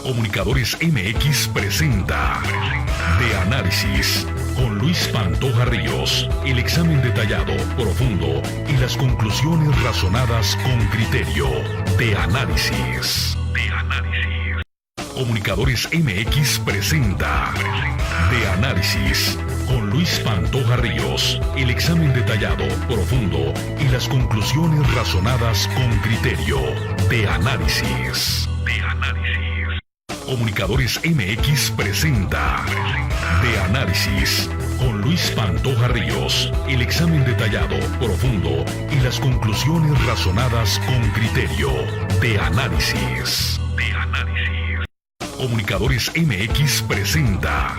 Comunicadores MX presenta De Análisis con Luis Pantoja Ríos. El examen detallado, profundo y las conclusiones razonadas con criterio. De Análisis. Comunicadores MX presenta De Análisis con Luis Pantoja Ríos. El examen detallado, profundo y las conclusiones razonadas con criterio. De Análisis. Comunicadores MX presenta De Análisis con Luis Pantoja Ríos. El examen detallado, profundo y las conclusiones razonadas con criterio. De Análisis. Comunicadores MX presenta.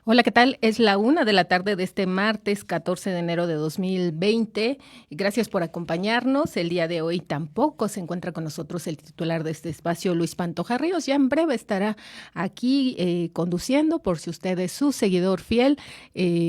Hola, ¿qué tal? Es la 1:00 de este martes 14 de enero de 2020. Gracias por acompañarnos. El día de hoy tampoco se encuentra con nosotros el titular de este espacio, Luis Pantoja Ríos. Ya en breve estará aquí conduciendo, por si usted es su seguidor fiel.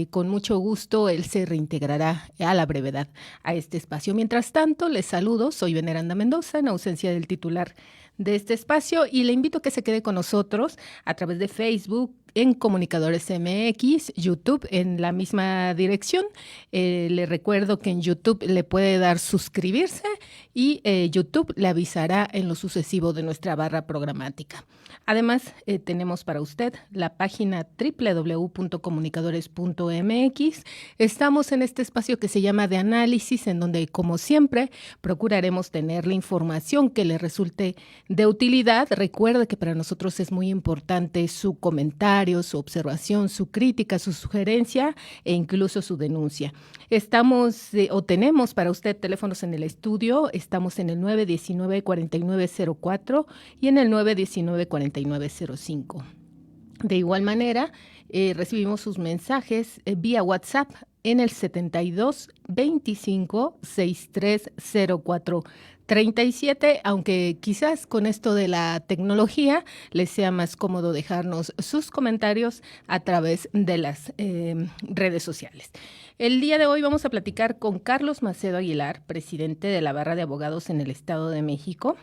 Con mucho gusto él se reintegrará a la brevedad a este espacio. Mientras tanto, les saludo. Soy Veneranda Mendoza, en ausencia del titular de este espacio, y le invito a que se quede con nosotros a través de Facebook, en Comunicadores MX, YouTube en la misma dirección. Le recuerdo que en YouTube le puede dar suscribirse y YouTube le avisará en lo sucesivo de nuestra barra programática. Además, tenemos para usted la página www.comunicadores.mx. Estamos en este espacio que se llama De Análisis, en donde, como siempre, procuraremos tener la información que le resulte de utilidad. Recuerde que para nosotros es muy importante su comentario, su observación, su crítica, su sugerencia e incluso su denuncia. Tenemos para usted teléfonos en el estudio. Estamos en el 919-4904 y en el 919-4905. De igual manera, recibimos sus mensajes vía WhatsApp en el 7225-630437, aunque quizás con esto de la tecnología les sea más cómodo dejarnos sus comentarios a través de las redes sociales. El día de hoy vamos a platicar con Carlos Macedo Aguilar, presidente de la Barra de Abogados en el Estado de México,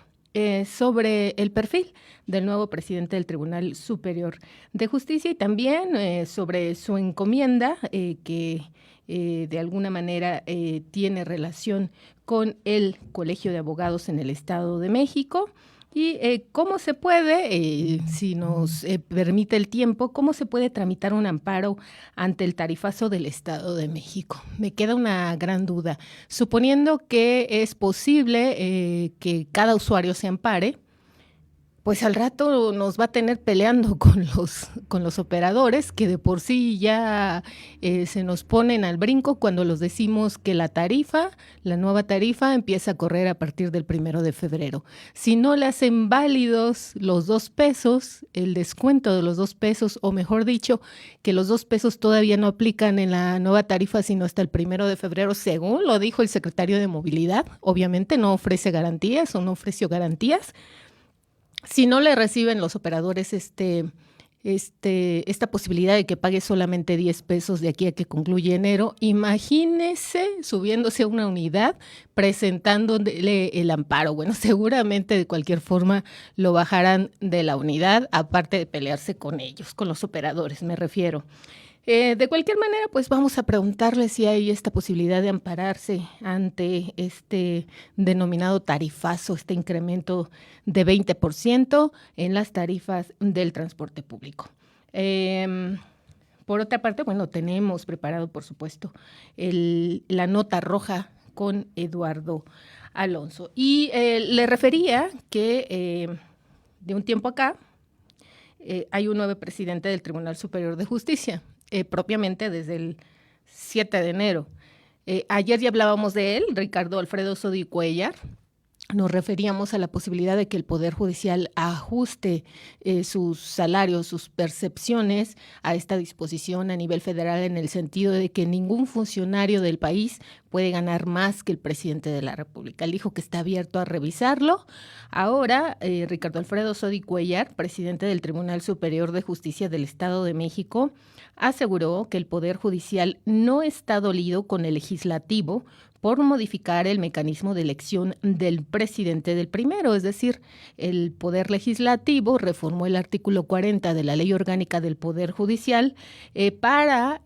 sobre el perfil del nuevo presidente del Tribunal Superior de Justicia y también sobre su encomienda que de alguna manera tiene relación con el Colegio de Abogados en el Estado de México. Y cómo se puede, si nos permite el tiempo, cómo se puede tramitar un amparo ante el tarifazo del Estado de México. Me queda una gran duda. Suponiendo que es posible que cada usuario se ampare, pues al rato nos va a tener peleando con los operadores, que de por sí ya se nos ponen al brinco cuando los decimos que la nueva tarifa empieza a correr a partir del 1 de febrero. Si no le hacen válidos los 2 pesos, el descuento de los 2 pesos, o mejor dicho, que los 2 pesos todavía no aplican en la nueva tarifa, sino hasta el 1 de febrero, según lo dijo el secretario de Movilidad. Obviamente no ofrece garantías o no ofreció garantías. Si no le reciben los operadores esta posibilidad de que pague solamente 10 pesos de aquí a que concluye enero, imagínese subiéndose a una unidad, presentándole el amparo. Bueno, seguramente de cualquier forma lo bajarán de la unidad, aparte de pelearse con ellos, con los operadores me refiero. De cualquier manera, pues vamos a preguntarle si hay esta posibilidad de ampararse ante este denominado tarifazo, este incremento de 20% en las tarifas del transporte público. Por otra parte, bueno, tenemos preparado, por supuesto, la nota roja con Eduardo Alonso. Y le refería que de un tiempo acá hay un nuevo presidente del Tribunal Superior de Justicia. Propiamente desde el 7 de enero. Ayer ya hablábamos de él, Ricardo Alfredo Sodi Cuéllar. Nos referíamos a la posibilidad de que el Poder Judicial ajuste sus salarios, sus percepciones a esta disposición a nivel federal, en el sentido de que ningún funcionario del país puede ganar más que el presidente de la República. Él dijo que está abierto a revisarlo. Ahora, Ricardo Alfredo Sodi Cuéllar, presidente del Tribunal Superior de Justicia del Estado de México, aseguró que el Poder Judicial no está dolido con el Legislativo por modificar el mecanismo de elección del presidente del primero, es decir, el Poder Legislativo reformó el artículo 40 de la Ley Orgánica del Poder Judicial para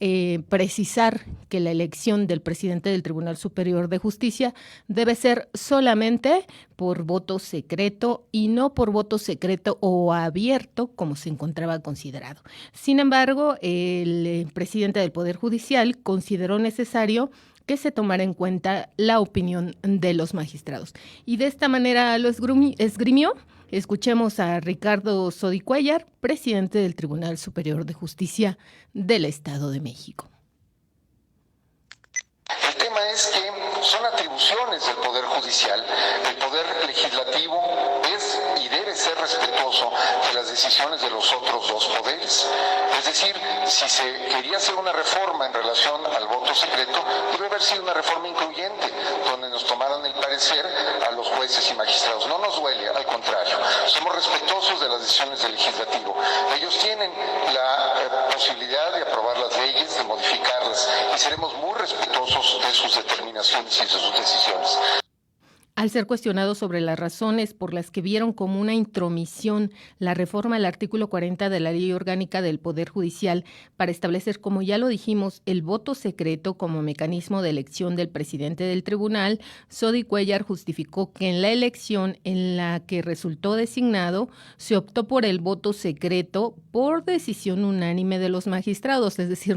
precisar que la elección del presidente del Tribunal Superior de Justicia debe ser solamente por voto secreto y no por voto secreto o abierto como se encontraba considerado. Sin embargo, el presidente del Poder Judicial consideró necesario que se tomara en cuenta la opinión de los magistrados. Y de esta manera lo esgrimió. Escuchemos a Ricardo Sodi-Cuéllar, presidente del Tribunal Superior de Justicia del Estado de México. El tema es que son atribuciones del Poder Judicial. El Poder Legislativo es y debe ser respetuoso de las decisiones de los otros dos poderes. Es decir, si se quería hacer una reforma en relación al voto secreto, debe haber sido una reforma incluyente, donde nos tomaran el parecer a los jueces y magistrados. No nos duele, al contrario. Somos respetuosos de las decisiones del Legislativo. Ellos tienen la posibilidad de aprobar las leyes, de modificarlas, y seremos muy respetuosos de sus determinaciones y de sus decisiones. Al ser cuestionado sobre las razones por las que vieron como una intromisión la reforma al artículo 40 de la Ley Orgánica del Poder Judicial para establecer, como ya lo dijimos, el voto secreto como mecanismo de elección del presidente del tribunal, Sodi-Cuéllar justificó que en la elección en la que resultó designado se optó por el voto secreto por decisión unánime de los magistrados, es decir,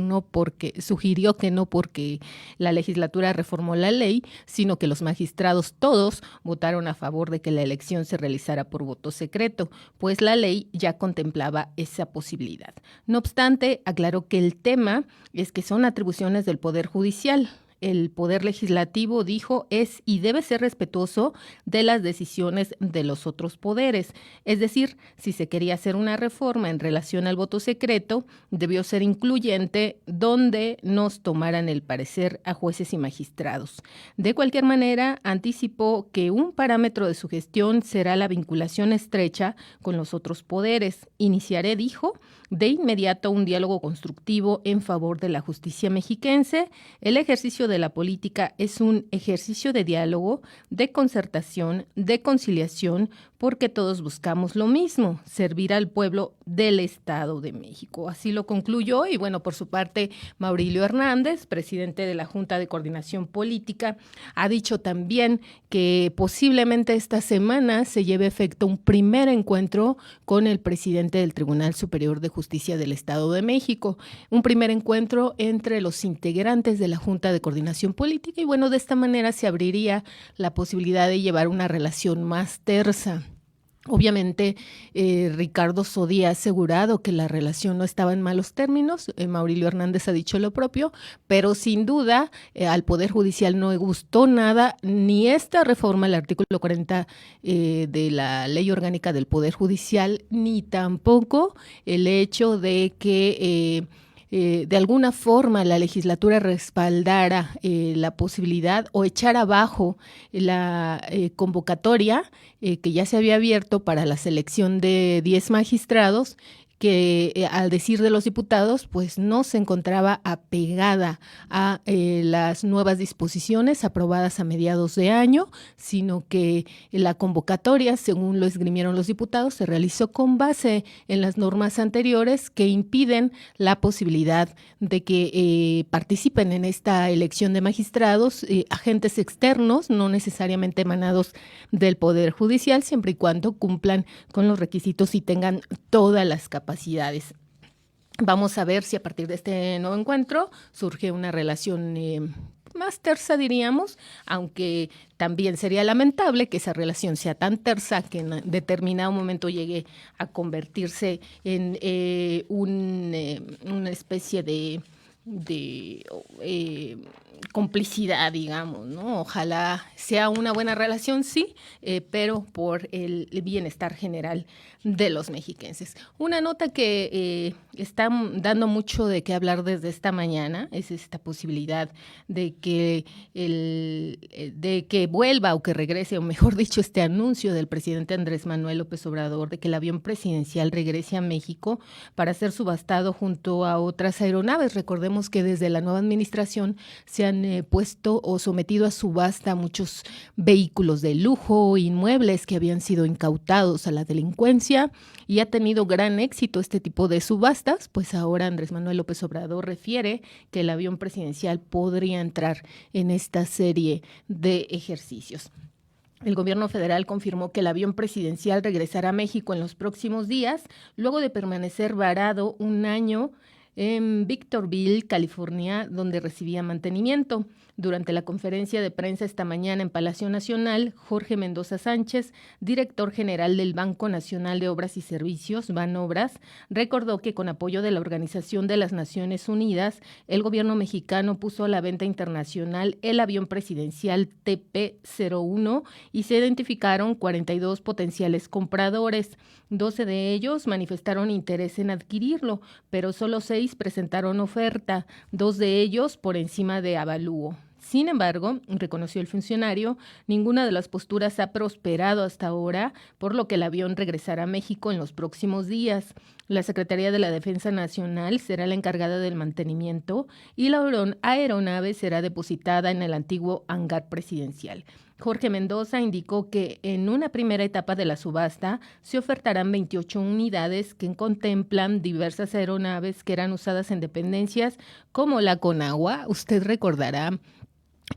sugirió que no porque la legislatura reformó la ley, sino que los magistrados todos votaron a favor de que la elección se realizara por voto secreto, pues la ley ya contemplaba esa posibilidad. No obstante, aclaró que el tema es que son atribuciones del Poder Judicial. El Poder Legislativo, dijo, es y debe ser respetuoso de las decisiones de los otros poderes. Es decir, si se quería hacer una reforma en relación al voto secreto, debió ser incluyente donde nos tomaran el parecer a jueces y magistrados. De cualquier manera, anticipó que un parámetro de su gestión será la vinculación estrecha con los otros poderes. Iniciaré, dijo, de inmediato un diálogo constructivo en favor de la justicia mexiquense. El ejercicio de la política es un ejercicio de diálogo, de concertación, de conciliación, porque todos buscamos lo mismo, servir al pueblo del Estado de México. Así lo concluyó y bueno, por su parte, Maurilio Hernández, presidente de la Junta de Coordinación Política, ha dicho también que posiblemente esta semana se lleve a efecto un primer encuentro con el presidente del Tribunal Superior de Justicia del Estado de México, un primer encuentro entre los integrantes de la Junta de Coordinación Política y bueno, de esta manera se abriría la posibilidad de llevar una relación más tersa. Obviamente, Ricardo Sodi ha asegurado que la relación no estaba en malos términos, Maurilio Hernández ha dicho lo propio, pero sin duda al Poder Judicial no le gustó nada ni esta reforma al artículo 40 de la Ley Orgánica del Poder Judicial, ni tampoco el hecho de que de alguna forma la legislatura respaldara la posibilidad o echara abajo la convocatoria que ya se había abierto para la selección de 10 magistrados que al decir de los diputados, pues no se encontraba apegada a las nuevas disposiciones aprobadas a mediados de año, sino que la convocatoria, según lo esgrimieron los diputados, se realizó con base en las normas anteriores que impiden la posibilidad de que participen en esta elección de magistrados agentes externos, no necesariamente emanados del Poder Judicial, siempre y cuando cumplan con los requisitos y tengan todas las capacidades. Vamos a ver si a partir de este nuevo encuentro surge una relación más tersa, diríamos, aunque también sería lamentable que esa relación sea tan tersa que en determinado momento llegue a convertirse en una especie de complicidad, digamos, ¿no? Ojalá sea una buena relación, sí, pero por el bienestar general de los mexiquenses. Una nota que está dando mucho de qué hablar desde esta mañana es esta posibilidad de que vuelva o que regrese, o mejor dicho, este anuncio del presidente Andrés Manuel López Obrador de que el avión presidencial regrese a México para ser subastado junto a otras aeronaves. Recordemos Recordemos que desde la nueva administración se han puesto o sometido a subasta muchos vehículos de lujo, inmuebles que habían sido incautados a la delincuencia, y ha tenido gran éxito este tipo de subastas. Pues ahora Andrés Manuel López Obrador refiere que el avión presidencial podría entrar en esta serie de ejercicios. El gobierno federal confirmó que el avión presidencial regresará a México en los próximos días, luego de permanecer varado un año en Victorville, California, donde recibía mantenimiento. Durante la conferencia de prensa esta mañana en Palacio Nacional, Jorge Mendoza Sánchez, director general del Banco Nacional de Obras y Servicios, Banobras, recordó que con apoyo de la Organización de las Naciones Unidas, el gobierno mexicano puso a la venta internacional el avión presidencial TP-01 y se identificaron 42 potenciales compradores. 12 de ellos manifestaron interés en adquirirlo, pero solo 6 presentaron oferta, 2 de ellos por encima de avalúo. Sin embargo, reconoció el funcionario, ninguna de las posturas ha prosperado hasta ahora, por lo que el avión regresará a México en los próximos días. La Secretaría de la Defensa Nacional será la encargada del mantenimiento y la aeronave será depositada en el antiguo hangar presidencial. Jorge Mendoza indicó que en una primera etapa de la subasta se ofertarán 28 unidades que contemplan diversas aeronaves que eran usadas en dependencias como la Conagua. Usted recordará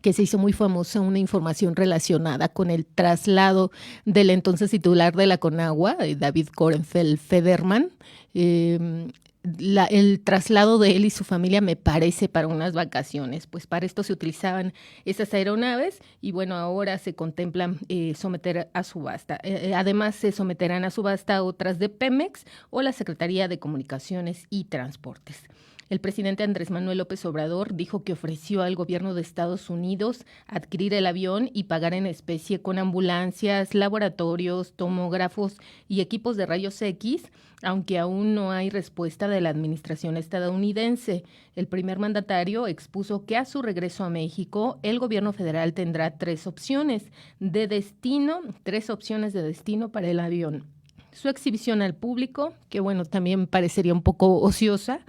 que se hizo muy famosa una información relacionada con el traslado del entonces titular de la Conagua, David Korenfeld Federman. El traslado de él y su familia, me parece, para unas vacaciones. Pues para esto se utilizaban esas aeronaves y bueno, ahora se contemplan someter a subasta. Además, se someterán a subasta otras de Pemex o la Secretaría de Comunicaciones y Transportes. El presidente Andrés Manuel López Obrador dijo que ofreció al gobierno de Estados Unidos adquirir el avión y pagar en especie con ambulancias, laboratorios, tomógrafos y equipos de rayos X, aunque aún no hay respuesta de la administración estadounidense. El primer mandatario expuso que a su regreso a México, el gobierno federal tendrá 3 opciones de destino para el avión. Su exhibición al público, que bueno, también parecería un poco ociosa.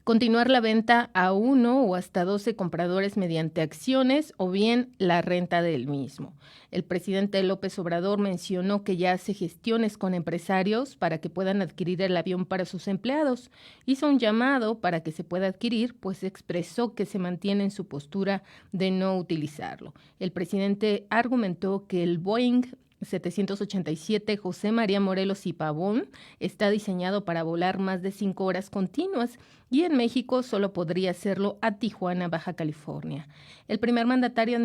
Continuar la venta a 1 o hasta 12 compradores mediante acciones o bien la renta del mismo. El presidente López Obrador mencionó que ya hace gestiones con empresarios para que puedan adquirir el avión para sus empleados. Hizo un llamado para que se pueda adquirir, pues expresó que se mantiene en su postura de no utilizarlo. El presidente argumentó que el Boeing 787 José María Morelos y Pavón está diseñado para volar más de 5 horas continuas y en México solo podría hacerlo a Tijuana, Baja California. El primer mandatario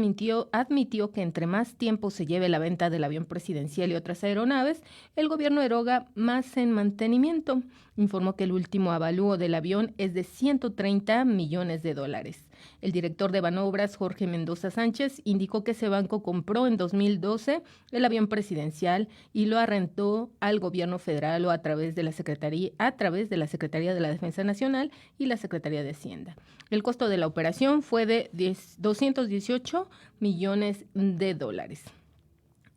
admitió que entre más tiempo se lleve la venta del avión presidencial y otras aeronaves, el gobierno eroga más en mantenimiento. Informó que el último avalúo del avión es de $130 millones. El director de Banobras, Jorge Mendoza Sánchez, indicó que ese banco compró en 2012 el avión presidencial y lo arrendó al gobierno federal o a través de la Secretaría de la Defensa Nacional y la Secretaría de Hacienda. El costo de la operación fue de $218 millones.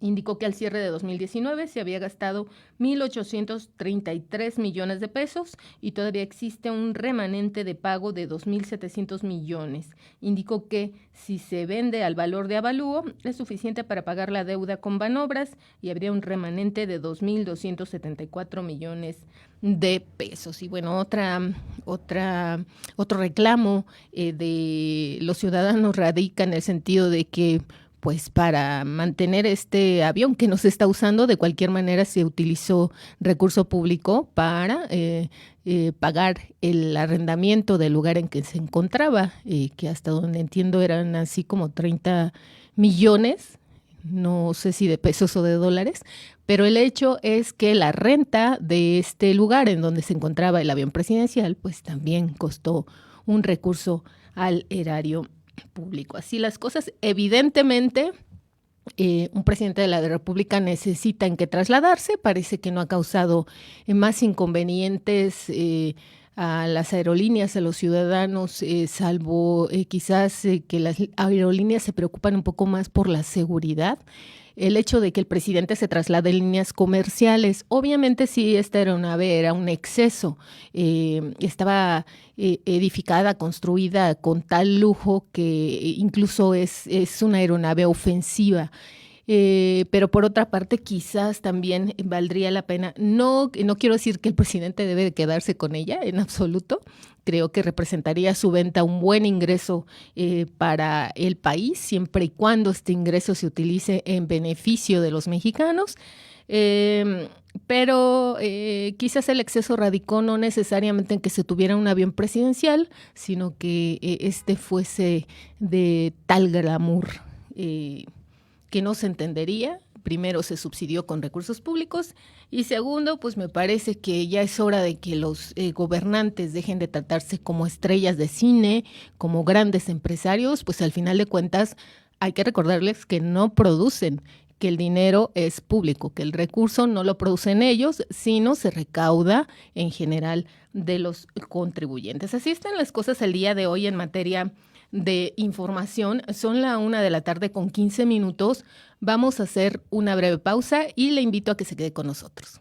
Indicó que al cierre de 2019 se había gastado 1.833 millones de pesos y todavía existe un remanente de pago de 2.700 millones. Indicó que si se vende al valor de avalúo es suficiente para pagar la deuda con Banobras y habría un remanente de 2.274 millones de pesos. Y bueno, otro reclamo de los ciudadanos radica en el sentido de que pues para mantener este avión que no se está usando, de cualquier manera se utilizó recurso público para pagar el arrendamiento del lugar en que se encontraba, que hasta donde entiendo eran así como 30 millones, no sé si de pesos o de dólares, pero el hecho es que la renta de este lugar en donde se encontraba el avión presidencial, pues también costó un recurso al erario público. Así las cosas, evidentemente, un presidente de la República necesita en qué trasladarse. Parece que no ha causado más inconvenientes a las aerolíneas, a los ciudadanos, salvo quizás que las aerolíneas se preocupan un poco más por la seguridad. el hecho de que el presidente se traslade en líneas comerciales. Obviamente sí, esta aeronave era un exceso, estaba edificada, construida con tal lujo que incluso es una aeronave ofensiva. Pero por otra parte quizás también valdría la pena, no quiero decir que el presidente debe de quedarse con ella en absoluto, creo que representaría su venta un buen ingreso para el país, siempre y cuando este ingreso se utilice en beneficio de los mexicanos. Pero quizás el exceso radicó no necesariamente en que se tuviera un avión presidencial, sino que este fuese de tal glamour que no se entendería. Primero, se subsidió con recursos públicos y segundo, pues me parece que ya es hora de que los gobernantes dejen de tratarse como estrellas de cine, como grandes empresarios, pues al final de cuentas hay que recordarles que no producen, que el dinero es público, que el recurso no lo producen ellos, sino se recauda en general de los contribuyentes. Así están las cosas el día de hoy en materia de información. Son la 1:15 p.m. Vamos a hacer una breve pausa y le invito a que se quede con nosotros.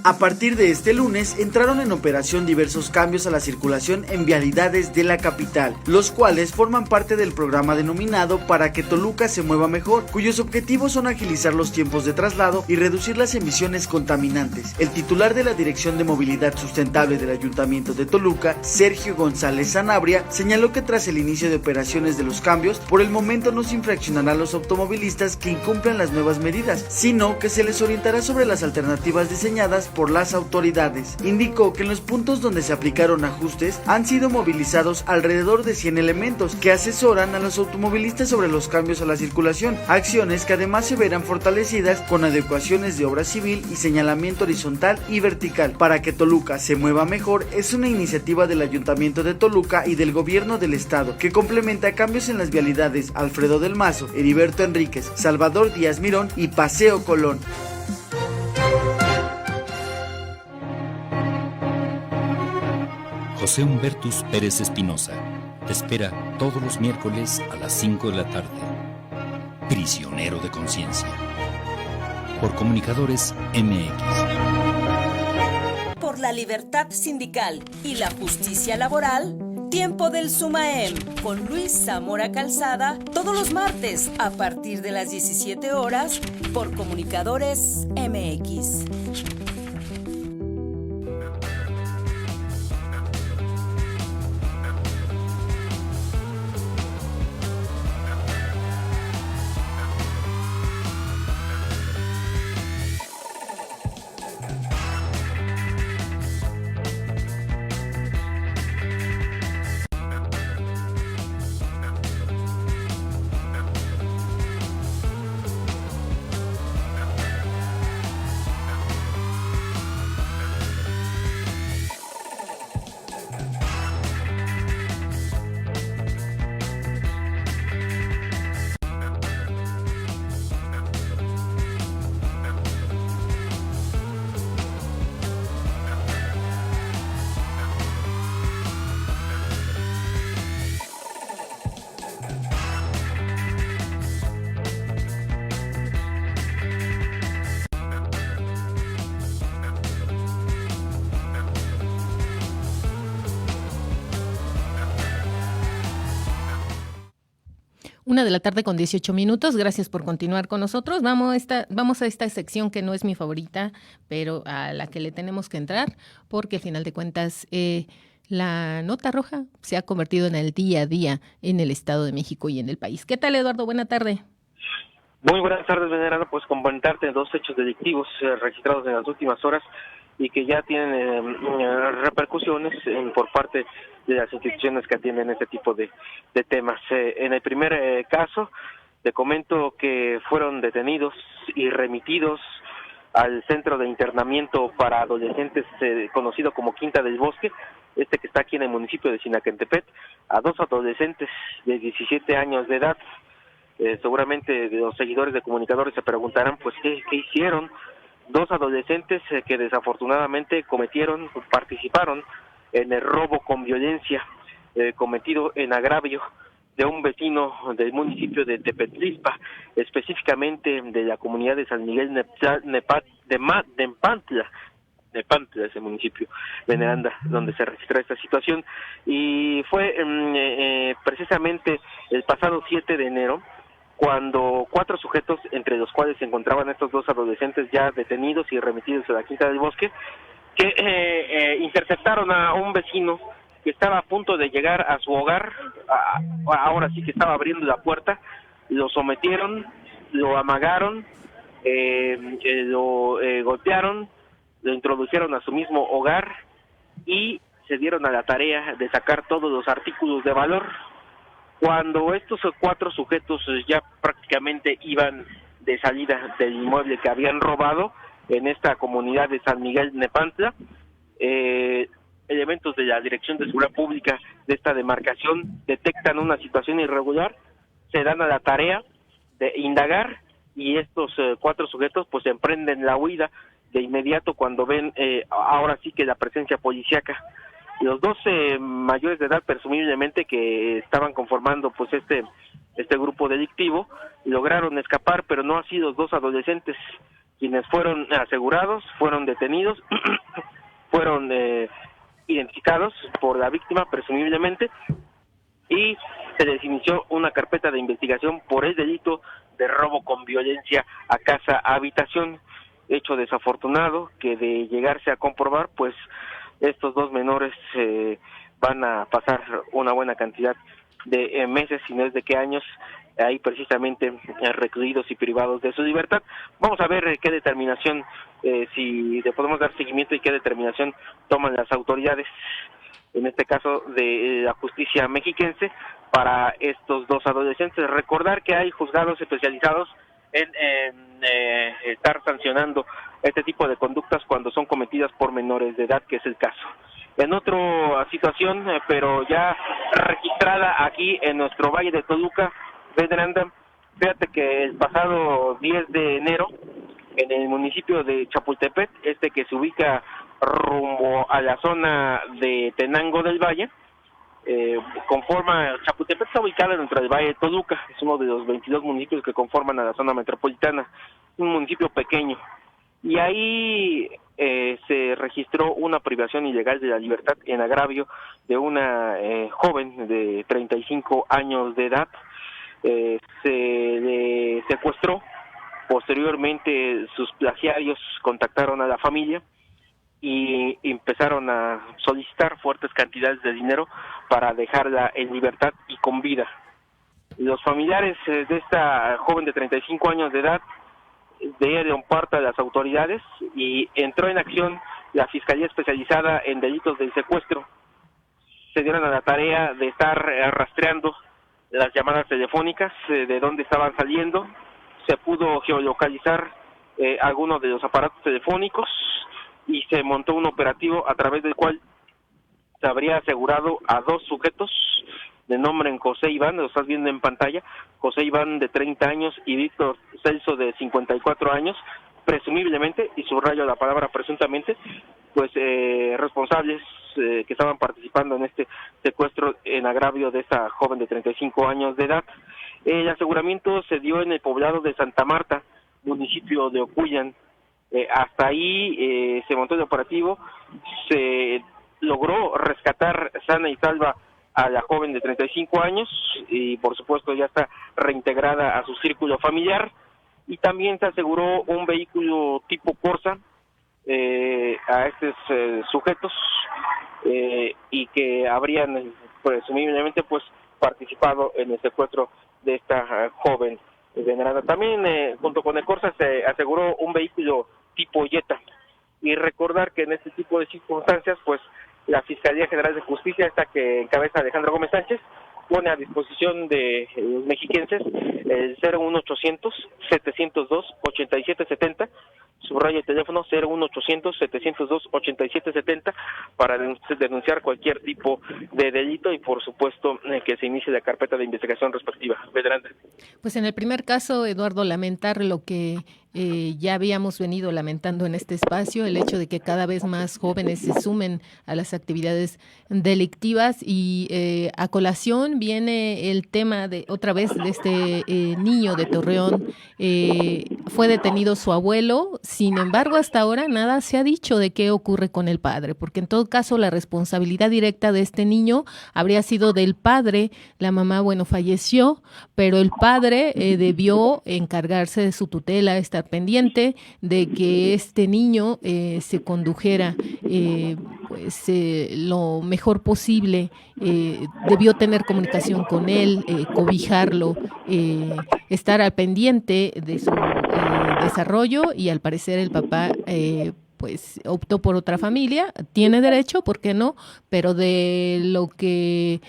A partir de este lunes entraron en operación diversos cambios a la circulación en vialidades de la capital, los cuales forman parte del programa denominado Para que Toluca se mueva mejor, cuyos objetivos son agilizar los tiempos de traslado y reducir las emisiones contaminantes. El titular de la Dirección de Movilidad Sustentable del Ayuntamiento de Toluca, Sergio González Sanabria, señaló que tras el inicio de operaciones de los cambios, por el momento no se infraccionará a los automovilistas que incumplan las nuevas medidas, sino que se les orientará sobre las alternativas diseñadas por las autoridades. Indicó que en los puntos donde se aplicaron ajustes han sido movilizados alrededor de 100 elementos que asesoran a los automovilistas sobre los cambios a la circulación, acciones que además se verán fortalecidas con adecuaciones de obra civil y señalamiento horizontal y vertical. Para que Toluca se mueva mejor es una iniciativa del Ayuntamiento de Toluca y del Gobierno del Estado que complementa cambios en las vialidades Alfredo del Mazo, Heriberto Enríquez, Salvador Díaz Mirón y Paseo Colón. José Humbertus Pérez Espinosa te espera todos los miércoles a las 5 de la tarde. Prisionero de conciencia. Por Comunicadores MX. Por la libertad sindical y la justicia laboral, Tiempo del Sumaem con Luis Zamora Calzada, todos los martes a partir de las 17 horas por Comunicadores MX. Una de la tarde con 18 minutos. Gracias por continuar con nosotros. Vamos a esta sección que no es mi favorita, pero a la que le tenemos que entrar, porque al final de cuentas la nota roja se ha convertido en el día a día en el Estado de México y en el país. ¿Qué tal, Eduardo? Buena tarde. Muy buenas tardes, Venerano. Pues comentarte 2 hechos delictivos registrados en las últimas horas y que ya tienen repercusiones por parte de las instituciones que atienden este tipo de temas. En el primer caso, te comento que fueron detenidos y remitidos al centro de internamiento para adolescentes conocido como Quinta del Bosque, que está aquí en el municipio de Sinaquentepec, a 2 adolescentes de 17 años de edad. Seguramente los seguidores de Comunicadores se preguntarán, pues, ¿qué hicieron? 2 adolescentes que desafortunadamente participaron en el robo con violencia cometido en agravio de un vecino del municipio de Tepetlispa, específicamente de la comunidad de San Miguel Nepantla, ese municipio, Veneranda, donde se registró esta situación, y fue precisamente el pasado 7 de enero, cuando 4 sujetos, entre los cuales se encontraban estos 2 adolescentes ya detenidos y remitidos a la Quinta del Bosque, que interceptaron a un vecino que estaba a punto de llegar a su hogar, ahora sí que estaba abriendo la puerta, lo sometieron, lo amagaron, lo golpearon, lo introdujeron a su mismo hogar y se dieron a la tarea de sacar todos los artículos de valor. Cuando estos 4 sujetos ya prácticamente iban de salida del inmueble que habían robado en esta comunidad de San Miguel Nepantla, elementos de la Dirección de Seguridad Pública de esta demarcación detectan una situación irregular, se dan a la tarea de indagar y estos 4 sujetos pues emprenden la huida de inmediato cuando ven ahora sí que la presencia policíaca. Los 12 mayores de edad, presumiblemente, que estaban conformando pues este grupo delictivo, lograron escapar, pero no así los 2 adolescentes, quienes fueron asegurados, fueron detenidos, fueron identificados por la víctima, presumiblemente, y se les inició una carpeta de investigación por el delito de robo con violencia a casa habitación, hecho desafortunado que de llegarse a comprobar, pues estos 2 menores van a pasar una buena cantidad de meses, si no es de qué años, ahí precisamente recluidos y privados de su libertad. Vamos a ver qué determinación, si le podemos dar seguimiento y qué determinación toman las autoridades, en este caso de la justicia mexiquense, para estos 2 adolescentes. Recordar que hay juzgados especializados en estar sancionando este tipo de conductas cuando son cometidas por menores de edad, que es el caso. En otra situación, pero ya registrada aquí en nuestro Valle de Toluca, Veneranda, fíjate que el pasado 10 de enero, en el municipio de Chapultepec, que se ubica rumbo a la zona de Tenango del Valle, Chapultepec está ubicada dentro del Valle de Toluca, es uno de los 22 municipios que conforman a la zona metropolitana, un municipio pequeño, y ahí se registró una privación ilegal de la libertad en agravio de una joven de 35 años de edad. Se le secuestró, posteriormente sus plagiarios contactaron a la familia y empezaron a solicitar fuertes cantidades de dinero para dejarla en libertad y con vida. Los familiares de esta joven de 35 años de edad dieron parte a las autoridades y entró en acción la Fiscalía Especializada en Delitos del Secuestro. Se dieron a la tarea de estar rastreando las llamadas telefónicas, de dónde estaban saliendo. Se pudo geolocalizar algunos de los aparatos telefónicos y se montó un operativo a través del cual se habría asegurado a 2 sujetos de nombre José Iván, lo estás viendo en pantalla, José Iván de 30 años y Víctor Celso de 54 años, presumiblemente, y subrayo la palabra presuntamente, pues responsables que estaban participando en este secuestro en agravio de esta joven de 35 años de edad. El aseguramiento se dio en el poblado de Santa Marta, municipio de Ocuyan. Hasta ahí se montó el operativo, se logró rescatar sana y salva a la joven de 35 años y por supuesto ya está reintegrada a su círculo familiar, y también se aseguró un vehículo tipo Corsa a estos sujetos y que habrían presumiblemente pues participado en el secuestro de esta joven venerada. También junto con el Corsa se aseguró un vehículo tipo Jetta, y recordar que en este tipo de circunstancias pues la Fiscalía General de Justicia, esta que encabeza Alejandro Gómez Sánchez, pone a disposición de los mexiquenses el 01800-702-8770, subraya el teléfono 01800-702-8770 para denunciar cualquier tipo de delito y por supuesto que se inicie la carpeta de investigación respectiva. Adelante. Pues en el primer caso, Eduardo, lamentar lo que Ya habíamos venido lamentando en este espacio el hecho de que cada vez más jóvenes se sumen a las actividades delictivas y a colación viene el tema de otra vez de este niño de Torreón. Fue detenido su abuelo, sin embargo hasta ahora nada se ha dicho de qué ocurre con el padre, porque en todo caso la responsabilidad directa de este niño habría sido del padre. La mamá, bueno, falleció, pero el padre debió encargarse de su tutela, estar pendiente de que este niño se condujera lo mejor posible. Debió tener comunicación con él, cobijarlo, estar al pendiente de su desarrollo, y al parecer el papá pues optó por otra familia. Tiene derecho, ¿por qué no? Pero de lo que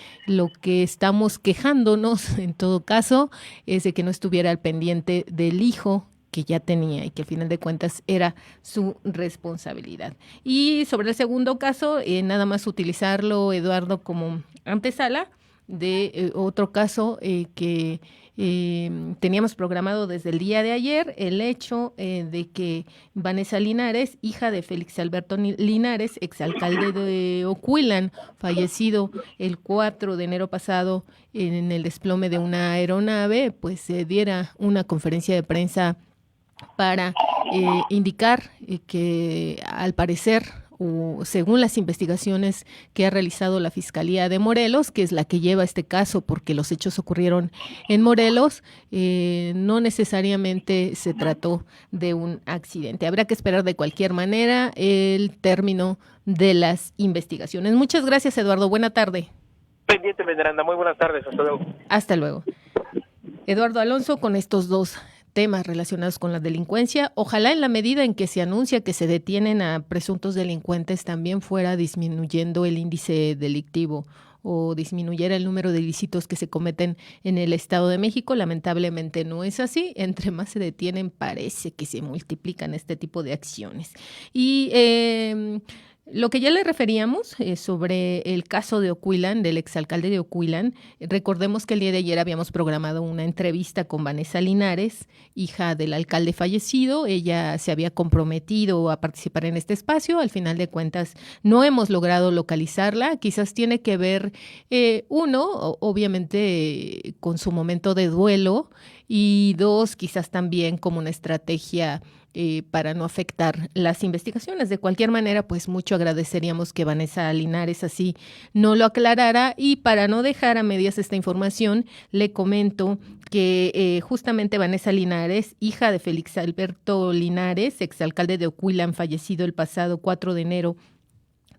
estamos quejándonos en todo caso es de que no estuviera al pendiente del hijo que ya tenía y que al final de cuentas era su responsabilidad. Y sobre el segundo caso, nada más utilizarlo, Eduardo, como antesala de otro caso que teníamos programado desde el día de ayer, el hecho de que Vanessa Linares, hija de Félix Alberto Linares, exalcalde de Ocuilan, fallecido el 4 de enero pasado en el desplome de una aeronave, pues se diera una conferencia de prensa para indicar que al parecer, o según las investigaciones que ha realizado la Fiscalía de Morelos, que es la que lleva este caso porque los hechos ocurrieron en Morelos, no necesariamente se trató de un accidente. Habrá que esperar de cualquier manera el término de las investigaciones. Muchas gracias, Eduardo. Buena tarde. Pendiente, Veneranda. Muy buenas tardes. Hasta luego. Hasta luego. Eduardo Alonso, con estos dos temas relacionados con la delincuencia. Ojalá en la medida en que se anuncia que se detienen a presuntos delincuentes también fuera disminuyendo el índice delictivo o disminuyera el número de ilícitos que se cometen en el Estado de México. Lamentablemente no es así. Entre más se detienen, parece que se multiplican este tipo de acciones. Y lo que ya le referíamos sobre el caso de Ocuilan, del exalcalde de Ocuilan, recordemos que el día de ayer habíamos programado una entrevista con Vanessa Linares, hija del alcalde fallecido. Ella se había comprometido a participar en este espacio. Al final de cuentas no hemos logrado localizarla. Quizás tiene que ver, uno, obviamente con su momento de duelo, y dos, quizás también como una estrategia para no afectar las investigaciones. De cualquier manera, pues mucho agradeceríamos que Vanessa Linares así no lo aclarara. Y para no dejar a medias esta información, le comento que justamente Vanessa Linares, hija de Félix Alberto Linares, exalcalde de Ocuilan, fallecido el pasado 4 de enero,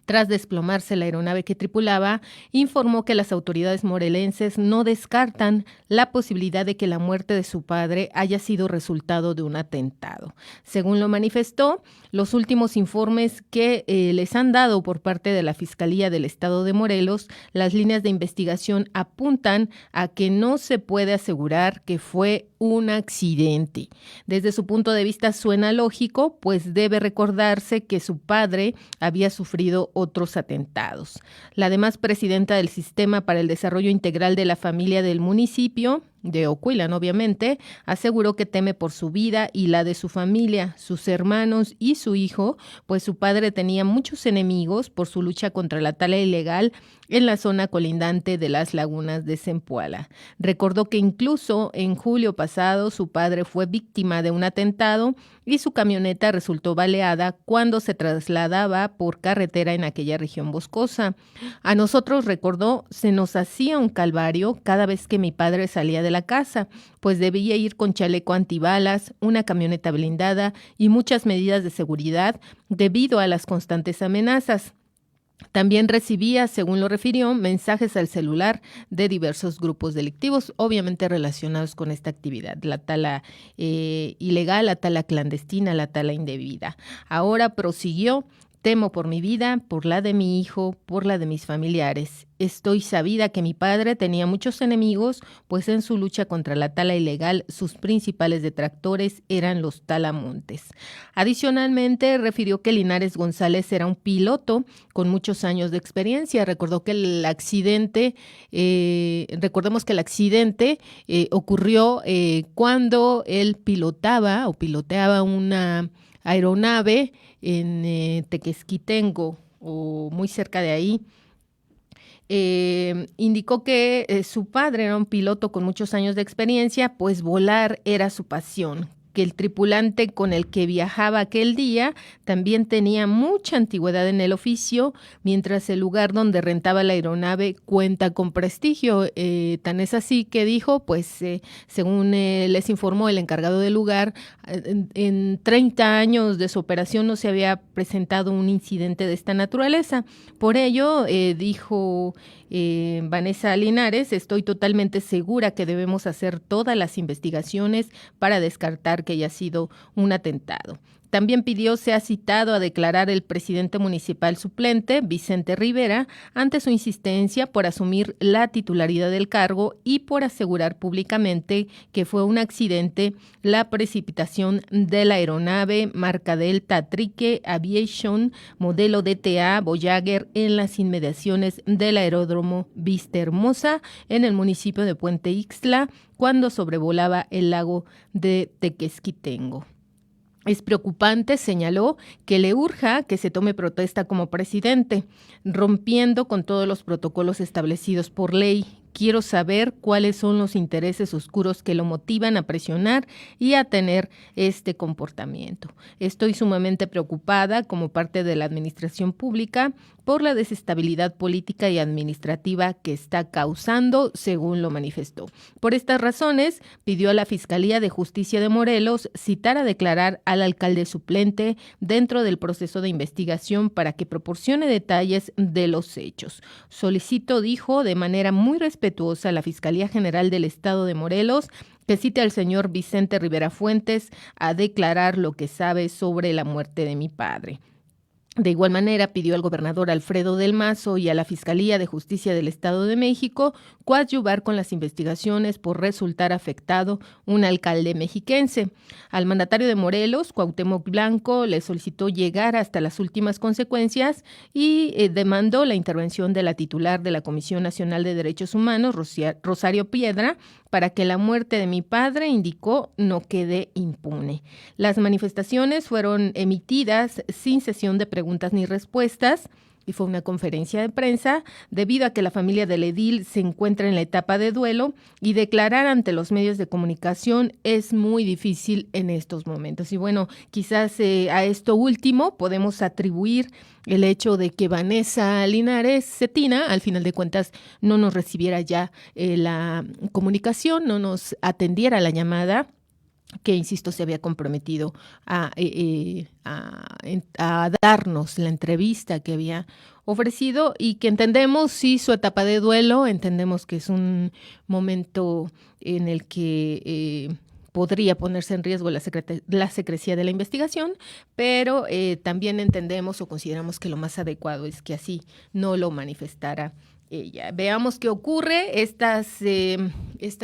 tras desplomarse la aeronave que tripulaba, informó que las autoridades morelenses no descartan la posibilidad de que la muerte de su padre haya sido resultado de un atentado. Según lo manifestó, los últimos informes que les han dado por parte de la Fiscalía del Estado de Morelos, las líneas de investigación apuntan a que no se puede asegurar que fue un accidente. Desde su punto de vista suena lógico, pues debe recordarse que su padre había sufrido otros atentados. La además presidenta del Sistema para el Desarrollo Integral de la Familia del municipio de Ocuilan, obviamente, aseguró que teme por su vida y la de su familia, sus hermanos y su hijo, pues su padre tenía muchos enemigos por su lucha contra la tala ilegal en la zona colindante de las lagunas de Zempoala. Recordó que incluso en julio pasado su padre fue víctima de un atentado y su camioneta resultó baleada cuando se trasladaba por carretera en aquella región boscosa. A nosotros, recordó, se nos hacía un calvario cada vez que mi padre salía de la casa, pues debía ir con chaleco antibalas, una camioneta blindada y muchas medidas de seguridad debido a las constantes amenazas. También recibía, según lo refirió, mensajes al celular de diversos grupos delictivos, obviamente relacionados con esta actividad, la tala ilegal, la tala clandestina, la tala indebida. Ahora prosiguió Temo por mi vida, por la de mi hijo, por la de mis familiares. Estoy sabida que mi padre tenía muchos enemigos, pues en su lucha contra la tala ilegal sus principales detractores eran los talamontes. Adicionalmente, refirió que Linares González era un piloto con muchos años de experiencia. Recordó que recordemos que el accidente ocurrió cuando él piloteaba una aeronave en Tequesquitengo o muy cerca de ahí. Indicó que su padre era un piloto con muchos años de experiencia, pues volar era su pasión, que el tripulante con el que viajaba aquel día también tenía mucha antigüedad en el oficio, mientras el lugar donde rentaba la aeronave cuenta con prestigio. Tan es así que dijo, pues según les informó el encargado del lugar, en 30 años de su operación no se había presentado un incidente de esta naturaleza. Por ello, dijo Vanessa Linares, estoy totalmente segura que debemos hacer todas las investigaciones para descartar que haya sido un atentado. También pidió sea citado a declarar el presidente municipal suplente, Vicente Rivera, ante su insistencia por asumir la titularidad del cargo y por asegurar públicamente que fue un accidente la precipitación de la aeronave marca Delta Trique Aviation modelo DTA Voyager en las inmediaciones del aeródromo Vista Hermosa en el municipio de Puente Ixtla cuando sobrevolaba el lago de Tequesquitengo. Es preocupante, señaló, que le urja que se tome protesta como presidente, rompiendo con todos los protocolos establecidos por ley. Quiero saber cuáles son los intereses oscuros que lo motivan a presionar y a tener este comportamiento. Estoy sumamente preocupada como parte de la administración pública por la desestabilidad política y administrativa que está causando, según lo manifestó. Por estas razones, pidió a la Fiscalía de Justicia de Morelos citar a declarar al alcalde suplente dentro del proceso de investigación para que proporcione detalles de los hechos. Solicito, dijo, de manera muy respetuosa a la Fiscalía General del Estado de Morelos que cite al señor Vicente Rivera Fuentes a declarar lo que sabe sobre la muerte de mi padre. De igual manera, pidió al gobernador Alfredo del Mazo y a la Fiscalía de Justicia del Estado de México coadyuvar con las investigaciones por resultar afectado un alcalde mexiquense. Al mandatario de Morelos, Cuauhtémoc Blanco, le solicitó llegar hasta las últimas consecuencias y demandó la intervención de la titular de la Comisión Nacional de Derechos Humanos, Rosario Piedra, para que la muerte de mi padre, indicó, no quede impune. Las manifestaciones fueron emitidas sin sesión de preguntas ni respuestas y fue una conferencia de prensa debido a que la familia del edil se encuentra en la etapa de duelo y declarar ante los medios de comunicación es muy difícil en estos momentos. Y bueno, quizás a esto último podemos atribuir el hecho de que Vanessa Linares Cetina, al final de cuentas, no nos recibiera ya la comunicación, no nos atendiera la llamada, que, insisto, se había comprometido a darnos la entrevista que había ofrecido y que entendemos, sí, su etapa de duelo, entendemos que es un momento en el que podría ponerse en riesgo la secrecía de la investigación, pero también entendemos o consideramos que lo más adecuado es que así no lo manifestara ella. Veamos qué ocurre, estas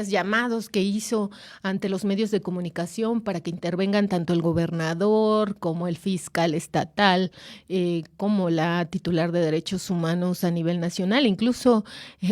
llamados que hizo ante los medios de comunicación para que intervengan tanto el gobernador como el fiscal estatal, como la titular de Derechos Humanos a nivel nacional, incluso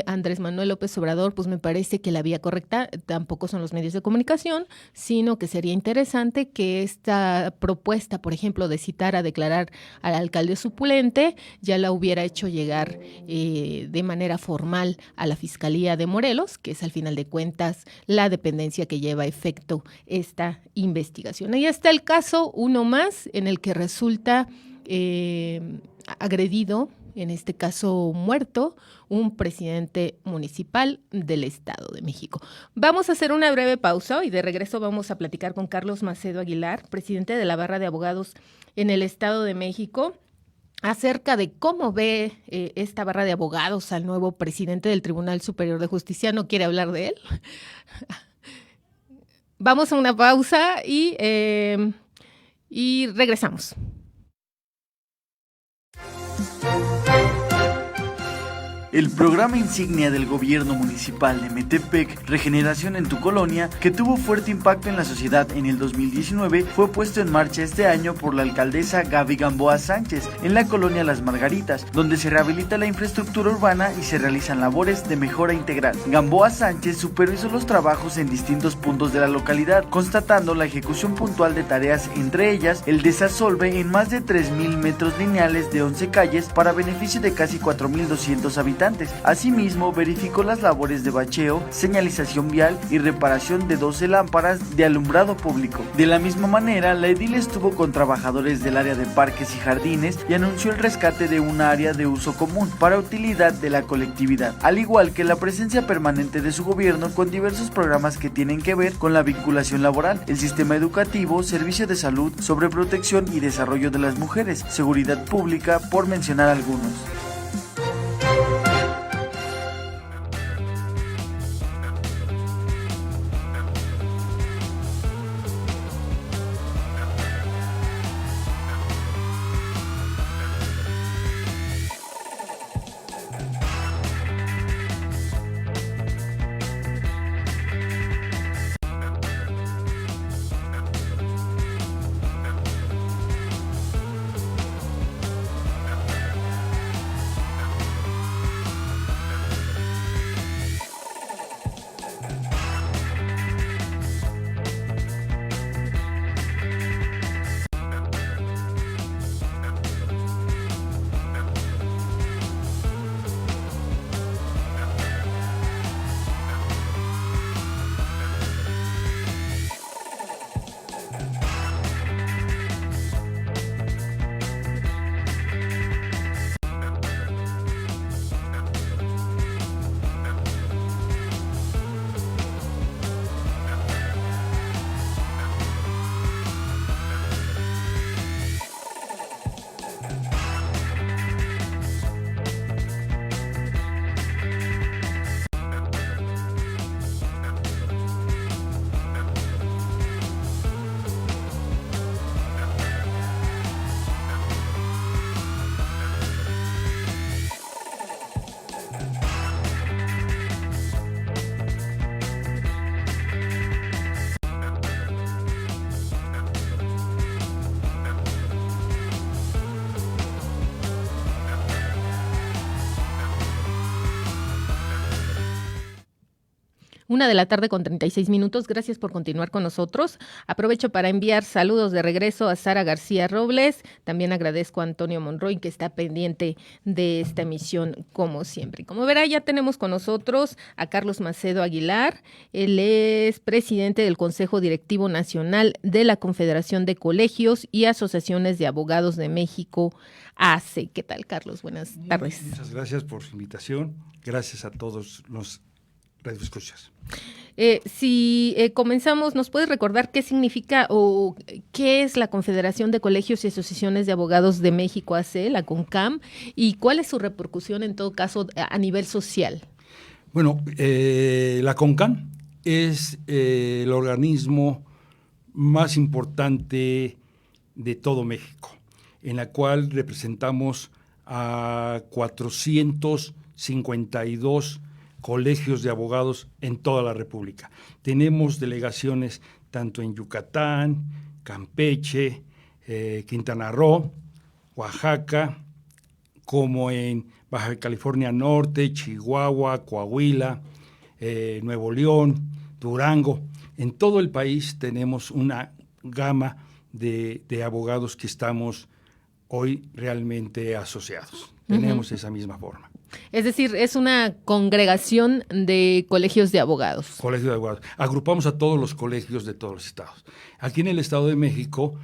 Andrés Manuel López Obrador, pues me parece que la vía correcta tampoco son los medios de comunicación, sino que sería interesante que esta propuesta, por ejemplo, de declarar al alcalde suplente, ya la hubiera hecho llegar de manera formal a la Fiscalía de Morelos, que es al final de cuentas la dependencia que lleva a efecto esta investigación. Ahí está el caso, uno más, en el que resulta agredido, en este caso muerto, un presidente municipal del Estado de México. Vamos a hacer una breve pausa y de regreso vamos a platicar con Carlos Macedo Aguilar, presidente de la Barra de Abogados en el Estado de México, acerca de cómo ve esta barra de abogados al nuevo presidente del Tribunal Superior de Justicia. ¿No quiere hablar de él? Vamos a una pausa y regresamos. El programa insignia del gobierno municipal de Metepec, Regeneración en tu Colonia, que tuvo fuerte impacto en la sociedad en el 2019, fue puesto en marcha este año por la alcaldesa Gaby Gamboa Sánchez, en la colonia Las Margaritas, donde se rehabilita la infraestructura urbana y se realizan labores de mejora integral. Gamboa Sánchez supervisó los trabajos en distintos puntos de la localidad, constatando la ejecución puntual de tareas, entre ellas el desasolve en más de 3,000 metros lineales de 11 calles para beneficio de casi 4,200 habitantes. Asimismo, verificó las labores de bacheo, señalización vial y reparación de 12 lámparas de alumbrado público. De la misma manera, la edil estuvo con trabajadores del área de parques y jardines y anunció el rescate de un área de uso común para utilidad de la colectividad, al igual que la presencia permanente de su gobierno con diversos programas que tienen que ver con la vinculación laboral, el sistema educativo, servicio de salud, sobreprotección y desarrollo de las mujeres, seguridad pública, por mencionar algunos. Una de la tarde con 36 minutos. Gracias por continuar con nosotros. Aprovecho para enviar saludos de regreso a Sara García Robles. También agradezco a Antonio Monroy, que está pendiente de esta emisión como siempre. Como verá, ya tenemos con nosotros a Carlos Macedo Aguilar. Él es presidente del Consejo Directivo Nacional de la Confederación de Colegios y Asociaciones de Abogados de México, ACE. ¿Qué tal, Carlos? Buenas tardes. Muchas gracias por su invitación. Gracias a todos los radioescuchas. Si comenzamos, ¿nos puedes recordar qué significa o qué es la Confederación de Colegios y Asociaciones de Abogados de México, AC, la CONCAM, y cuál es su repercusión en todo caso a nivel social? Bueno, la CONCAM es el organismo más importante de todo México, en la cual representamos a 452 colegios de abogados en toda la República. Tenemos delegaciones tanto en Yucatán, Campeche, Quintana Roo, Oaxaca, como en Baja California Norte, Chihuahua, Coahuila, Nuevo León, Durango. En todo el país tenemos una gama de abogados que estamos hoy realmente asociados. Tenemos esa misma forma. Es decir, es una congregación de colegios de abogados. Colegios de abogados. Agrupamos a todos los colegios de todos los estados. Aquí en el Estado de México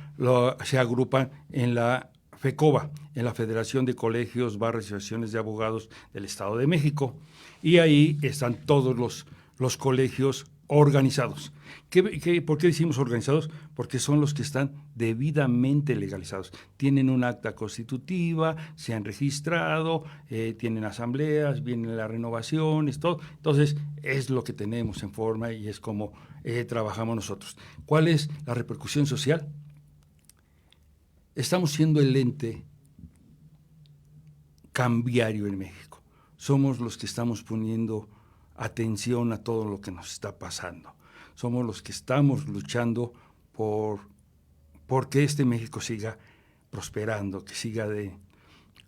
se agrupan en la FECOBA, en la Federación de Colegios, Barras y Asociaciones de Abogados del Estado de México. Y ahí están todos los colegios organizados. ¿Por qué decimos organizados? Porque son los que están debidamente legalizados. Tienen un acta constitutiva, se han registrado, tienen asambleas, vienen las renovaciones, todo. Entonces, es lo que tenemos en forma y es como trabajamos nosotros. ¿Cuál es la repercusión social? Estamos siendo el ente cambiario en México. Somos los que estamos poniendo atención a todo lo que nos está pasando. Somos los que estamos luchando por que este México siga prosperando, que siga de...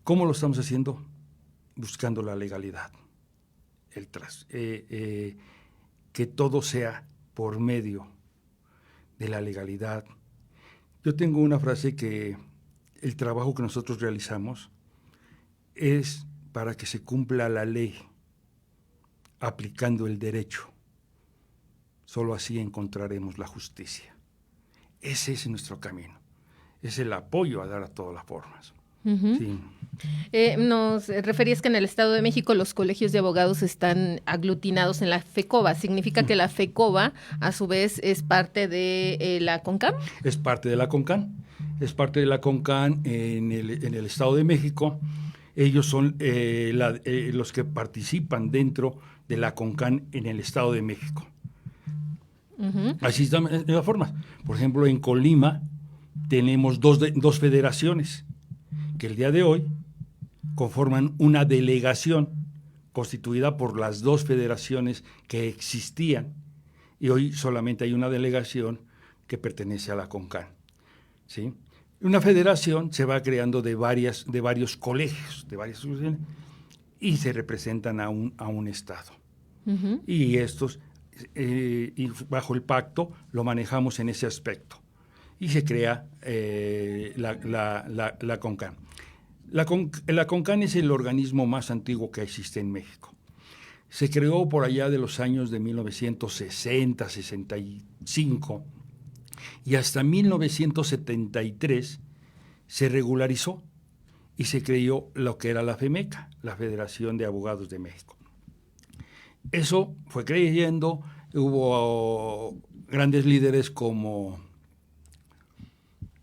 ¿Cómo lo estamos haciendo? Buscando la legalidad. Que todo sea por medio de la legalidad. Yo tengo una frase que el trabajo que nosotros realizamos es para que se cumpla la ley, aplicando el derecho. Solo así encontraremos la justicia. Ese es nuestro camino. Es el apoyo a dar a todas las formas. Uh-huh. Sí. Nos referías que en el Estado de México los colegios de abogados están aglutinados en la FECOBA. ¿Significa que la FECOBA, a su vez, es parte de la CONCAN? Es parte de la CONCAN. Es parte de la CONCAN en el Estado de México. Ellos son los que participan dentro de la CONCAN en el Estado de México. Uh-huh. Así están las formas. Por ejemplo, en Colima tenemos dos federaciones que el día de hoy conforman una delegación constituida por las dos federaciones que existían, y hoy solamente hay una delegación que pertenece a la CONCAN, ¿sí? Una federación se va creando de varios colegios, de varias instituciones, y se representan a un estado. Uh-huh. Y estos, y bajo el pacto, lo manejamos en ese aspecto. Y se crea la CONCAN. La CONCAN es el organismo más antiguo que existe en México. Se creó por allá de los años de 1960, 65, y hasta 1973 se regularizó y se creó lo que era la FEMECA, la Federación de Abogados de México. Eso fue creciendo, hubo grandes líderes como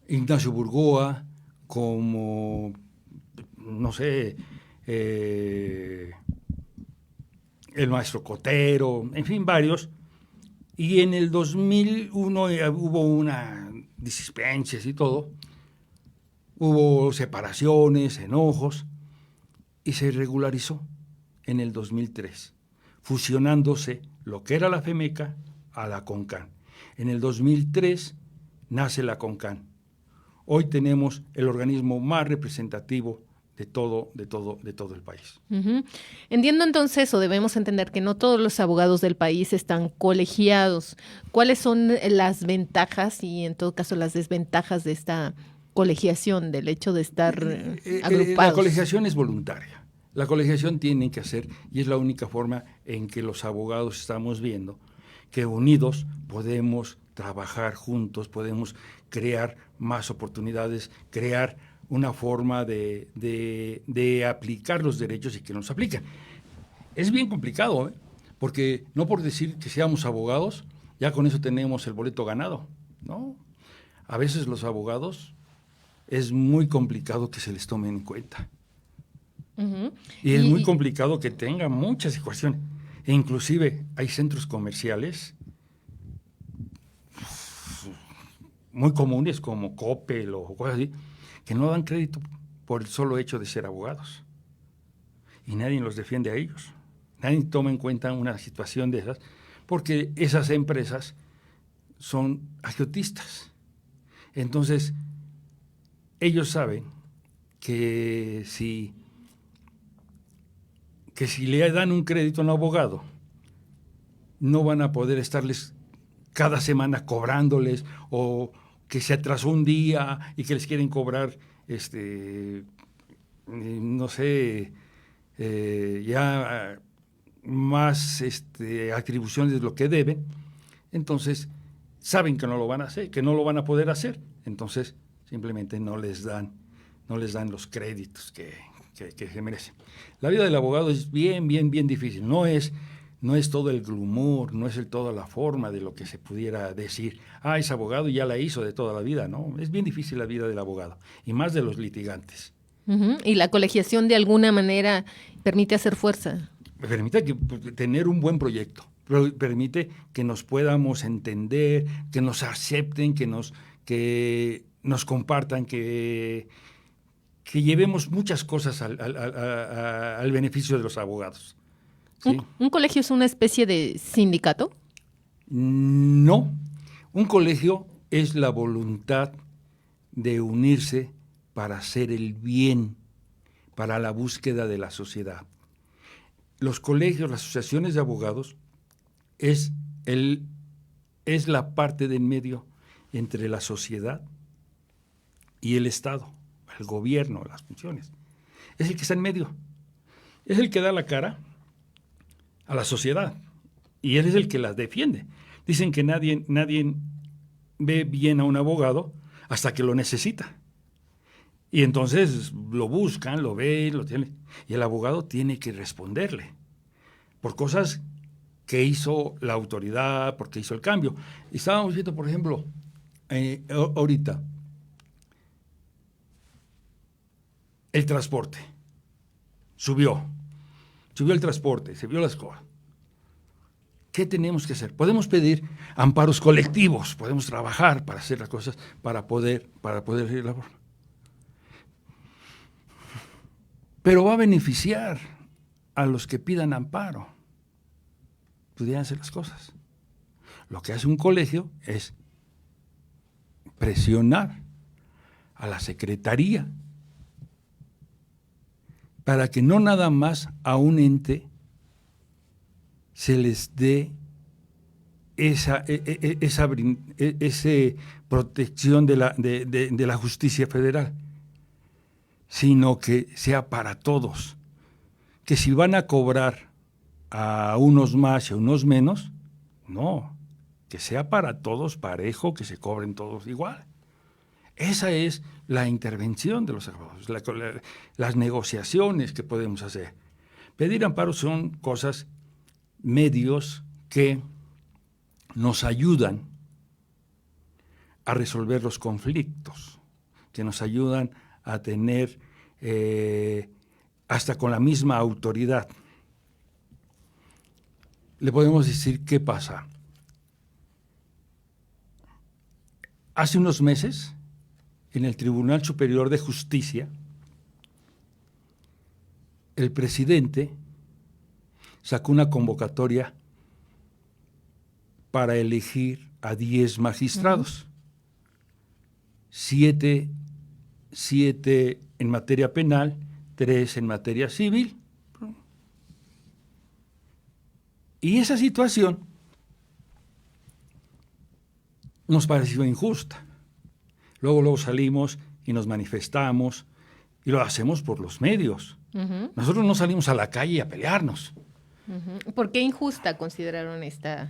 Ignacio Burgoa, como, no sé, el maestro Cotero, en fin, varios. Y en el 2001 hubo una dispenses y todo, hubo separaciones, enojos, y se regularizó en el 2003, fusionándose lo que era la FEMECA a la CONCAN. En el 2003 nace la CONCAN. Hoy tenemos el organismo más representativo de todo el país. Uh-huh. Entiendo entonces, o debemos entender, que no todos los abogados del país están colegiados. ¿Cuáles son las ventajas y, en todo caso, las desventajas de esta colegiación, del hecho de estar agrupados? La colegiación es voluntaria. La colegiación tienen que hacer, y es la única forma en que los abogados estamos viendo que unidos podemos trabajar juntos, podemos crear más oportunidades, crear una forma de aplicar los derechos y que nos apliquen. Es bien complicado, porque no por decir que seamos abogados, ya con eso tenemos el boleto ganado, ¿no? A veces los abogados es muy complicado que se les tomen en cuenta. Uh-huh. Y es muy complicado que tengan muchas ecuaciones. E inclusive hay centros comerciales muy comunes como Coppel o cosas así, que no dan crédito por el solo hecho de ser abogados. Y nadie los defiende a ellos. Nadie toma en cuenta una situación de esas, porque esas empresas son agiotistas. Entonces, ellos saben que si le dan un crédito a un abogado, no van a poder estarles cada semana cobrándoles, o que se atrasó un día y que les quieren cobrar, no sé, ya más atribuciones de lo que deben. Entonces, saben que no lo van a hacer, que no lo van a poder hacer. Entonces, simplemente no les dan los créditos que se merecen. La vida del abogado es bien difícil. No es todo el glamour, no es toda la forma de lo que se pudiera decir. Es abogado y ya la hizo de toda la vida, ¿no? Es bien difícil la vida del abogado, y más de los litigantes. Uh-huh. Y la colegiación, de alguna manera, permite hacer fuerza. Permite tener un buen proyecto, permite que nos podamos entender, que nos acepten, que nos compartan, que que llevemos muchas cosas al beneficio de los abogados. ¿Sí? ¿Un colegio es una especie de sindicato? No, un colegio es la voluntad de unirse para hacer el bien, para la búsqueda de la sociedad. Los colegios, las asociaciones de abogados, es la parte del medio entre la sociedad y el Estado, el gobierno, las funciones. Es el que está en medio. Es el que da la cara a la sociedad y él es el que las defiende. Dicen que nadie ve bien a un abogado hasta que lo necesita. Y entonces lo buscan, lo ven, lo tienen. Y el abogado tiene que responderle por cosas que hizo la autoridad, porque hizo el cambio. Y estábamos viendo, por ejemplo, ahorita, el transporte. Subió el transporte, se vio las cosas. ¿Qué tenemos que hacer? Podemos pedir amparos colectivos, podemos trabajar para hacer las cosas, para poder ir a la forma. Pero va a beneficiar a los que pidan amparo. Pudieran hacer las cosas. Lo que hace un colegio es presionar a la secretaría para que no nada más a un ente se les dé esa protección de la justicia federal, sino que sea para todos. Que si van a cobrar a unos más y a unos menos, no, que sea para todos parejo, que se cobren todos igual. Esa es la intervención de los abogados, las negociaciones que podemos hacer. Pedir amparo son cosas, medios que nos ayudan a resolver los conflictos, que nos ayudan a tener hasta con la misma autoridad. Le podemos decir qué pasa. Hace unos meses, en el Tribunal Superior de Justicia, el presidente sacó una convocatoria para elegir a 10 magistrados, 7 en materia penal, 3 en materia civil. Y esa situación nos pareció injusta. Luego salimos y nos manifestamos y lo hacemos por los medios. Uh-huh. Nosotros no salimos a la calle a pelearnos. Uh-huh. ¿Por qué injusta consideraron esta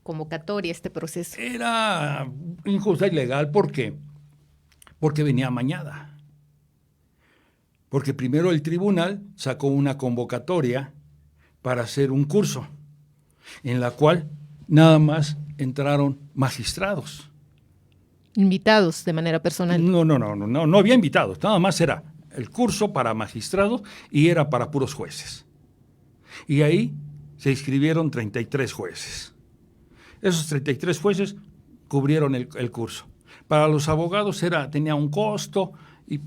convocatoria, este proceso? Era injusta y ilegal. ¿Por qué? Porque venía amañada. Porque primero el tribunal sacó una convocatoria para hacer un curso en la cual nada más entraron magistrados. Invitados de manera personal. No había invitados, nada más era el curso para magistrados y era para puros jueces. Y ahí se inscribieron 33 jueces. Esos 33 jueces cubrieron el curso. Para los abogados tenía un costo y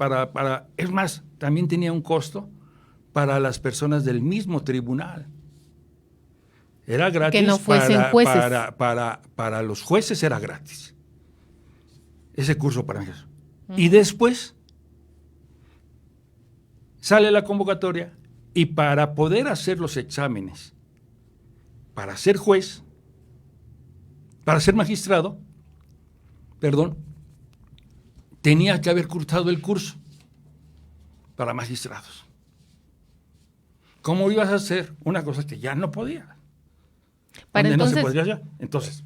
es más, también tenía un costo para las personas del mismo tribunal. Era gratis. Que no fuesen jueces. Para los jueces era gratis. Ese curso para mí. Y después sale la convocatoria y para poder hacer los exámenes, para ser juez, para ser magistrado, tenía que haber cursado el curso para magistrados. ¿Cómo ibas a hacer una cosa que ya no podía? No se podría ya. Entonces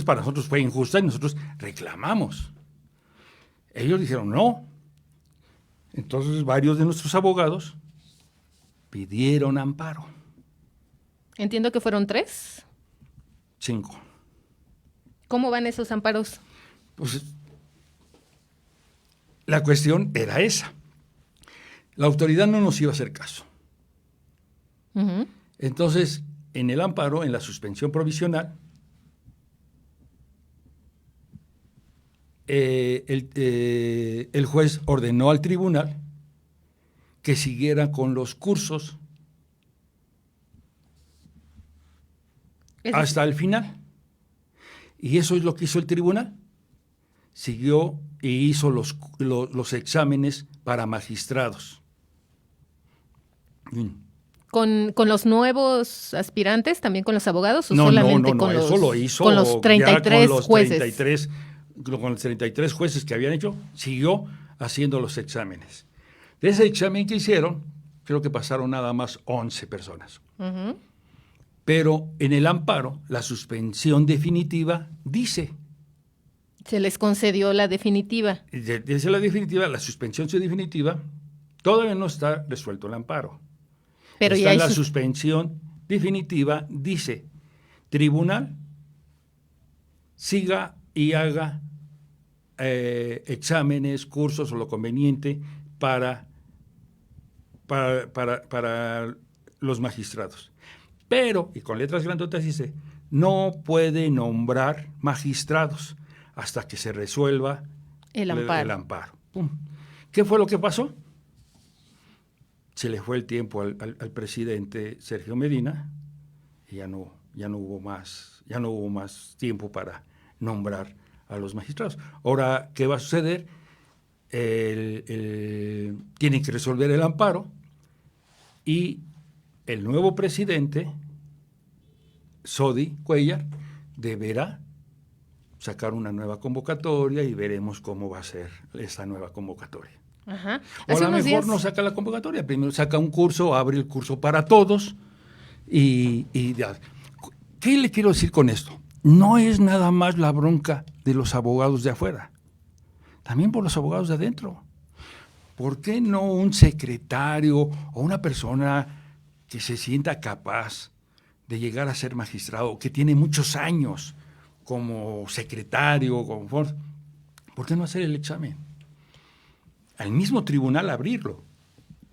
para nosotros fue injusta y nosotros reclamamos. Ellos dijeron no. Entonces varios de nuestros abogados pidieron amparo. Entiendo que fueron 3. 5. ¿Cómo van esos amparos? Pues la cuestión era esa. La autoridad no nos iba a hacer caso. Uh-huh. Entonces, en el amparo, en la suspensión provisional, el juez ordenó al tribunal que siguiera con los cursos hasta el final. Y eso es lo que hizo el tribunal. Siguió e hizo los exámenes para magistrados. ¿Con los nuevos aspirantes, también con los abogados, o No, solamente eso lo hizo con los 33 con los jueces? Con los 33 jueces que habían hecho, siguió haciendo los exámenes. De ese examen que hicieron, creo que pasaron nada más 11 personas. Uh-huh. Pero en el amparo, la suspensión definitiva dice. Se les concedió la definitiva. Dice la definitiva, la suspensión definitiva, todavía no está resuelto el amparo. Pero está ya en la suspensión definitiva, dice, tribunal, siga y haga exámenes, cursos o lo conveniente para los magistrados. Pero, y con letras grandotas dice, no puede nombrar magistrados hasta que se resuelva el amparo. ¡Pum! ¿Qué fue lo que pasó? Se le fue el tiempo al presidente Sergio Medina y ya no hubo más tiempo para nombrar a los magistrados. Ahora, ¿qué va a suceder? Tienen que resolver el amparo y el nuevo presidente, Sodi Cuellar, deberá sacar una nueva convocatoria y veremos cómo va a ser esta nueva convocatoria. Ajá. O a lo mejor no saca la convocatoria, primero saca un curso, abre el curso para todos y ya. ¿Qué le quiero decir con esto? No es nada más la bronca de los abogados de afuera, también por los abogados de adentro. ¿Por qué no un secretario o una persona que se sienta capaz de llegar a ser magistrado, que tiene muchos años como secretario, ¿por qué no hacer el examen? Al mismo tribunal abrirlo.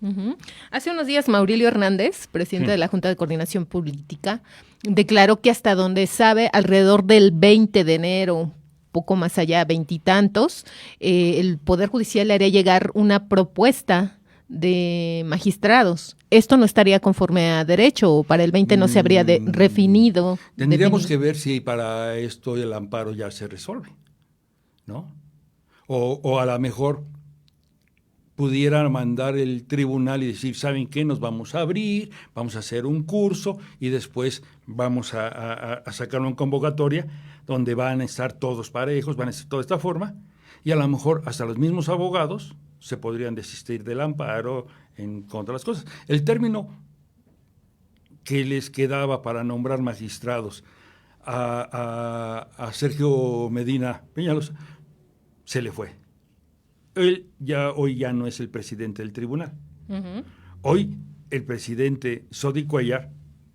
Uh-huh. Hace unos días Maurilio Hernández, presidente de la Junta de Coordinación Política, declaró que hasta donde sabe, alrededor del 20 de enero, poco más allá, 20 y tantos, el Poder Judicial le haría llegar una propuesta de magistrados. ¿Esto no estaría conforme a derecho o para el 20 no se habría definido? Tendríamos que ver si para esto el amparo ya se resuelve, ¿no? O a lo mejor pudieran mandar el tribunal y decir, ¿saben qué? Nos vamos a abrir, vamos a hacer un curso y después vamos a sacar una convocatoria donde van a estar todos parejos, van a estar de toda esta forma, y a lo mejor hasta los mismos abogados se podrían desistir del amparo en contra de las cosas. El término que les quedaba para nombrar magistrados a Sergio Medina Peñalosa se le fue. Hoy ya no es el presidente del tribunal. Uh-huh. Hoy el presidente Sodi Cuellar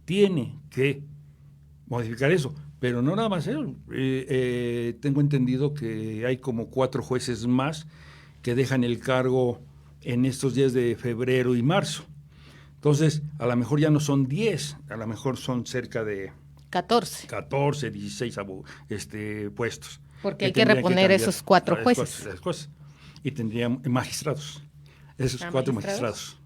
tiene que modificar eso, pero no nada más eso. Tengo entendido que hay como 4 jueces más que dejan el cargo en estos días de febrero y marzo. Entonces, a lo mejor ya no son 10, a lo mejor son cerca de 14, 16 puestos. Porque hay que reponer esos 4 jueces. Las cosas. Y tendrían magistrados, esos 4 magistrados.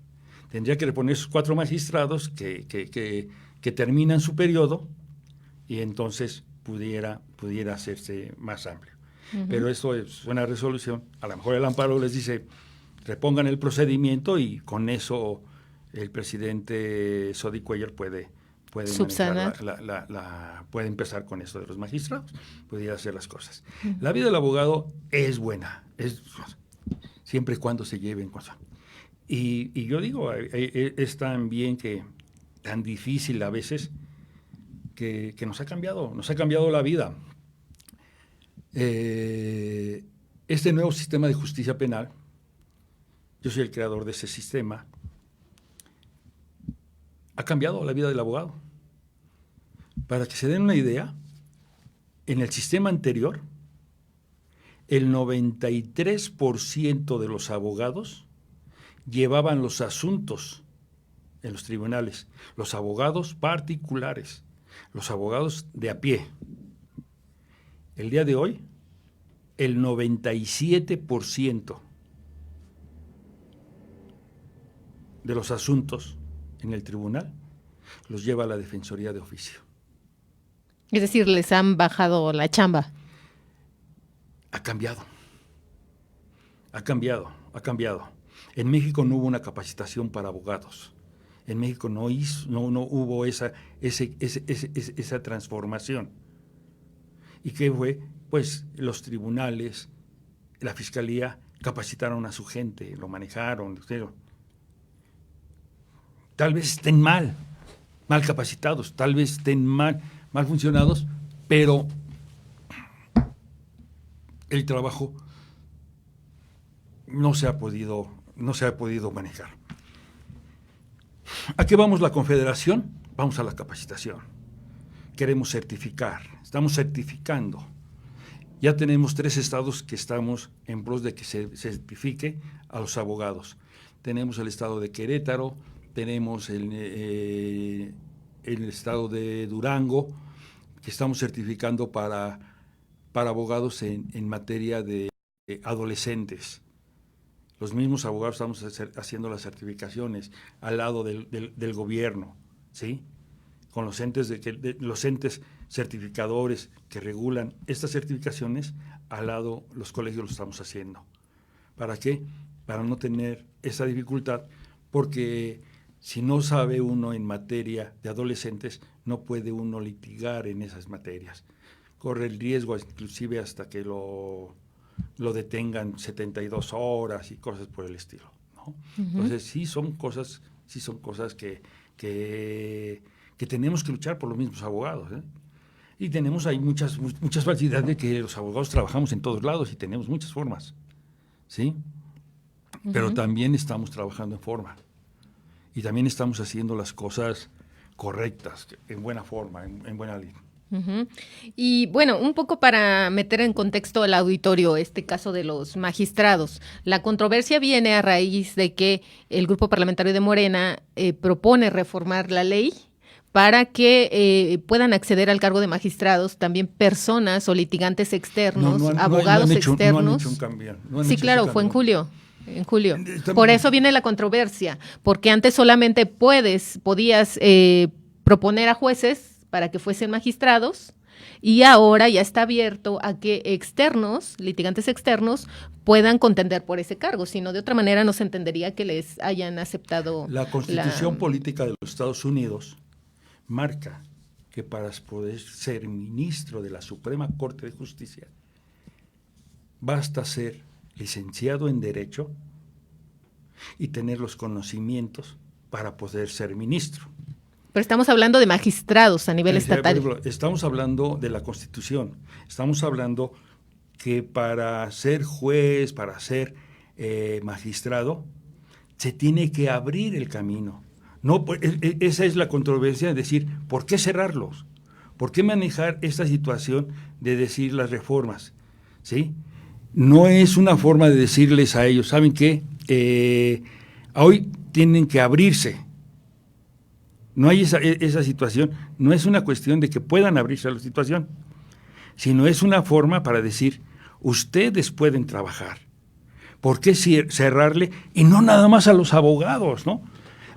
Tendría que reponer esos 4 magistrados que terminan su periodo y entonces pudiera hacerse más amplio. Uh-huh. Pero esto es una resolución. A lo mejor el amparo les dice, repongan el procedimiento y con eso el presidente Sodi Cuellar puede subsanar. Puede empezar con esto de los magistrados, pudiera hacer las cosas. Uh-huh. La vida del abogado es buena, siempre y cuando se lleven cosas. Y yo digo, es tan difícil a veces que nos ha cambiado la vida. Este nuevo sistema de justicia penal, yo soy el creador de ese sistema, ha cambiado la vida del abogado. Para que se den una idea, en el sistema anterior, el 93% de los abogados llevaban los asuntos en los tribunales, los abogados particulares, los abogados de a pie. El día de hoy, el 97% de los asuntos en el tribunal los lleva a la Defensoría de Oficio. Es decir, les han bajado la chamba. Ha cambiado. En México no hubo una capacitación para abogados. En México no hubo esa transformación. ¿Y qué fue? Pues los tribunales, la fiscalía capacitaron a su gente, lo manejaron. Tal vez estén mal capacitados, tal vez estén mal funcionados, pero el trabajo no se ha podido manejar. ¿A qué vamos la Confederación? Vamos a la capacitación. Queremos certificar, estamos certificando. Ya tenemos 3 estados que estamos en pos de que se certifique a los abogados. Tenemos el estado de Querétaro, tenemos el estado de Durango, que estamos certificando para abogados en materia de adolescentes. Los mismos abogados estamos haciendo las certificaciones al lado del gobierno, ¿sí? Con los entes certificadores que regulan estas certificaciones, al lado los colegios lo estamos haciendo. ¿Para qué? Para no tener esa dificultad, porque si no sabe uno en materia de adolescentes, no puede uno litigar en esas materias. Corre el riesgo inclusive hasta que lo detengan 72 horas y cosas por el estilo, ¿no? Uh-huh. Entonces sí son cosas que tenemos que luchar por los mismos abogados, ¿eh? Y tenemos ahí muchas facilidades de que los abogados trabajamos en todos lados y tenemos muchas formas, ¿sí? Uh-huh. Pero también estamos trabajando en forma y también estamos haciendo las cosas correctas, en buena forma, en buena línea. Uh-huh. Y bueno, un poco para meter en contexto al auditorio este caso de los magistrados. La controversia viene a raíz de que el grupo parlamentario de Morena propone reformar la ley para que puedan acceder al cargo de magistrados también personas o litigantes externos, abogados externos. No han hecho un cambio. Sí, claro, fue en julio. Por eso viene la controversia, porque antes solamente podías proponer a jueces para que fuesen magistrados, y ahora ya está abierto a que litigantes externos, puedan contender por ese cargo, sino de otra manera no se entendería que les hayan aceptado. La Constitución Política de los Estados Unidos marca que para poder ser ministro de la Suprema Corte de Justicia basta ser licenciado en Derecho y tener los conocimientos para poder ser ministro. Pero estamos hablando de magistrados a nivel estatal. Estamos hablando de la Constitución. Estamos hablando que para ser juez, para ser magistrado, se tiene que abrir el camino. No, esa es la controversia de decir, ¿por qué cerrarlos? ¿Por qué manejar esta situación de decir las reformas? ¿Sí? No es una forma de decirles a ellos, ¿saben qué? Hoy tienen que abrirse. No hay esa situación, no es una cuestión de que puedan abrirse a la situación, sino es una forma para decir, ustedes pueden trabajar. ¿Por qué cerrarle? Y no nada más a los abogados, ¿no?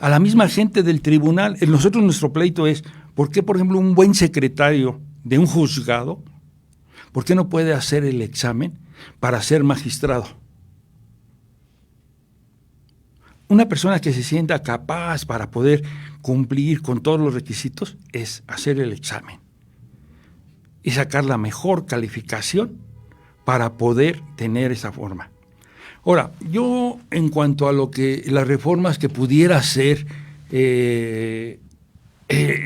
A la misma gente del tribunal. Nosotros nuestro pleito es, ¿por qué, por ejemplo, un buen secretario de un juzgado, por qué no puede hacer el examen para ser magistrado? Una persona que se sienta capaz para poder cumplir con todos los requisitos es hacer el examen y sacar la mejor calificación para poder tener esa forma. Ahora, yo en cuanto a las reformas que pudiera hacer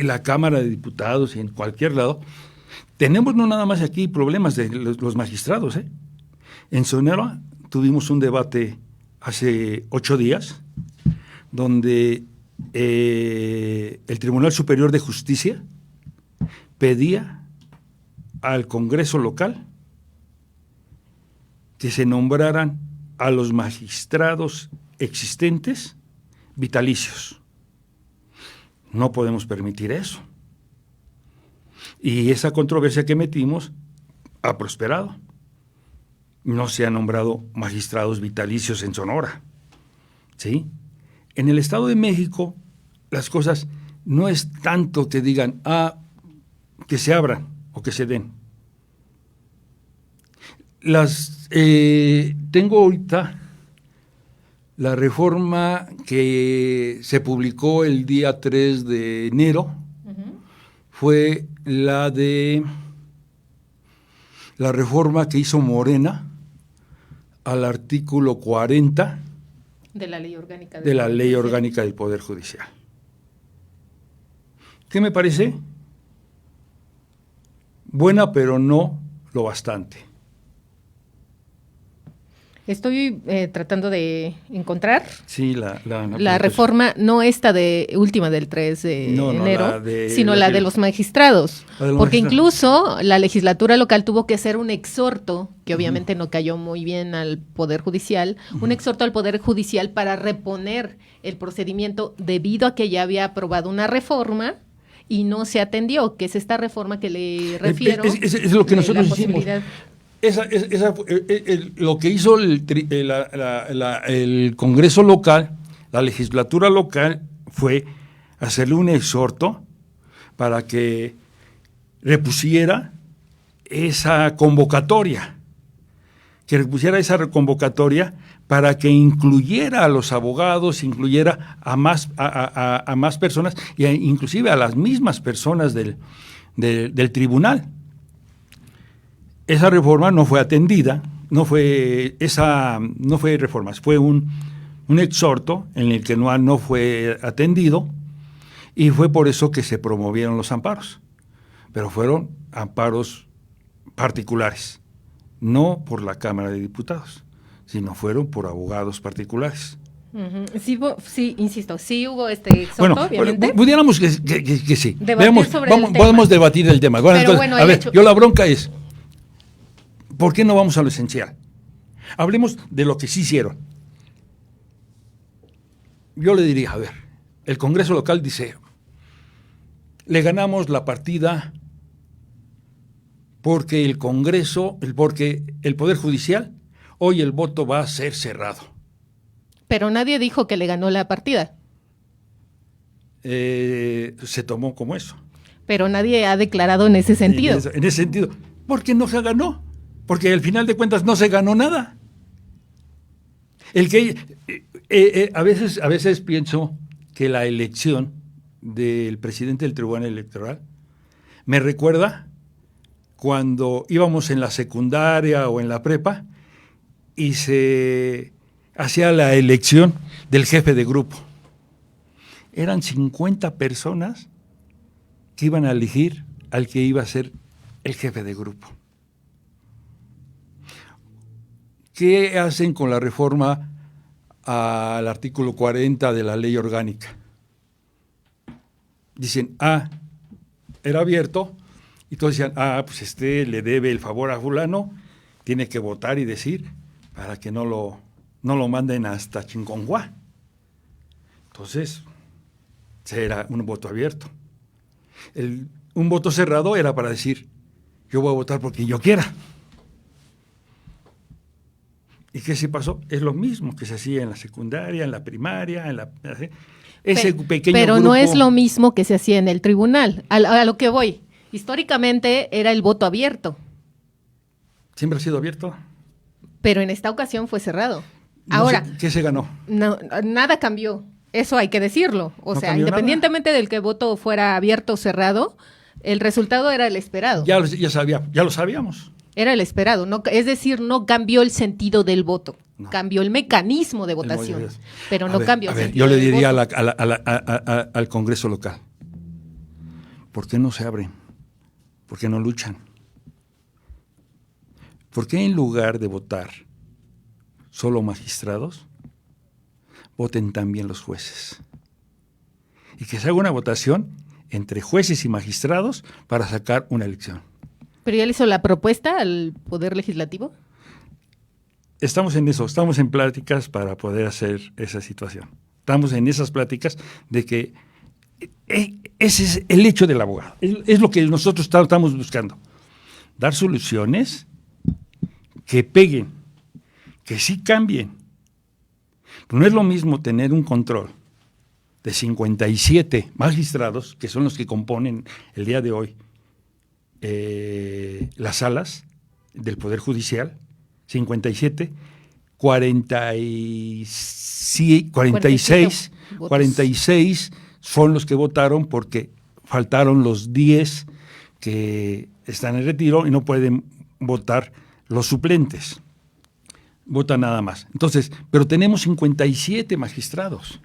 la Cámara de Diputados y en cualquier lado, tenemos no nada más aquí problemas de los magistrados, ¿eh? En Sonora tuvimos un debate hace 8 días donde el Tribunal Superior de Justicia pedía al Congreso local que se nombraran a los magistrados existentes vitalicios. No podemos permitir eso. Y esa controversia que metimos ha prosperado. no se han nombrado magistrados vitalicios en Sonora, ¿sí? En el Estado de México, las cosas no es tanto que digan, que se abran o que se den. Tengo ahorita la reforma que se publicó el día 3 de enero, fue la reforma que hizo Morena al artículo 40 de la Ley Orgánica del Poder Judicial. ¿Qué me parece? Buena, pero no lo bastante. Estoy tratando de encontrar sí, la reforma, no esta última del 3 de enero, sino la de los magistrados. Porque incluso la legislatura local tuvo que hacer un exhorto, que obviamente no cayó muy bien al Poder Judicial, un exhorto al Poder Judicial para reponer el procedimiento debido a que ya había aprobado una reforma y no se atendió, que es esta reforma que le refiero. Es lo que nosotros hicimos. Lo que hizo el Congreso local, la legislatura local, fue hacerle un exhorto para que repusiera esa convocatoria, para que incluyera a los abogados, incluyera a más personas, e inclusive a las mismas personas del tribunal. Esa reforma no fue atendida, no fue reforma, fue un exhorto en el que no fue atendido, y fue por eso que se promovieron los amparos. Pero fueron amparos particulares, no por la Cámara de Diputados, sino fueron por abogados particulares. Sí, insisto, sí hubo este exhorto, obviamente. Pudiéramos que sí. Podemos debatir el tema. Pero entonces, yo la bronca es, ¿por qué no vamos a lo esencial? Hablemos de lo que sí hicieron. Yo le diría, a ver, el Congreso local dice, le ganamos la partida porque el Poder Judicial, hoy el voto va a ser cerrado. Pero nadie dijo que le ganó la partida. Se tomó como eso. Pero nadie ha declarado en ese sentido. En ese sentido. ¿Por qué no se ganó? Porque al final de cuentas no se ganó nada. A veces pienso que la elección del presidente del Tribunal Electoral me recuerda cuando íbamos en la secundaria o en la prepa y se hacía la elección del jefe de grupo. Eran 50 personas que iban a elegir al que iba a ser el jefe de grupo. ¿Qué hacen con la reforma al artículo 40 de la Ley Orgánica? Dicen, era abierto, y todos decían, pues le debe el favor a fulano, tiene que votar y decir para que no lo manden hasta Chinconguá. Entonces, era un voto abierto. Un voto cerrado era para decir, yo voy a votar por quien yo quiera. ¿Y qué se pasó? Es lo mismo que se hacía en la secundaria, en la primaria, pero no es lo mismo que se hacía en el tribunal. A lo que voy, históricamente era el voto abierto. ¿Siempre ha sido abierto? Pero en esta ocasión fue cerrado. Ahora, ¿qué se ganó? No, nada cambió. Eso hay que decirlo. O sea, independientemente del que el voto fuera abierto o cerrado, el resultado era el esperado. Ya lo sabíamos. Era el esperado, es decir, no cambió el sentido del voto, cambió el mecanismo de votación, pero no cambió el sentido del voto. Yo le diría al Congreso local, ¿por qué no se abren? ¿Por qué no luchan? ¿Por qué en lugar de votar solo magistrados, voten también los jueces? Y que se haga una votación entre jueces y magistrados para sacar una elección. ¿Pero ya le hizo la propuesta al Poder Legislativo? Estamos en eso, estamos en pláticas para poder hacer esa situación. Estamos en esas pláticas de que ese es el hecho del abogado. Es lo que nosotros estamos buscando. Dar soluciones que peguen, que sí cambien. No es lo mismo tener un control de 57 magistrados, que son los que componen el día de hoy las salas del Poder Judicial, 57, 46 son los que votaron porque faltaron los 10 que están en retiro y no pueden votar los suplentes. Vota nada más. Entonces, pero tenemos 57 magistrados.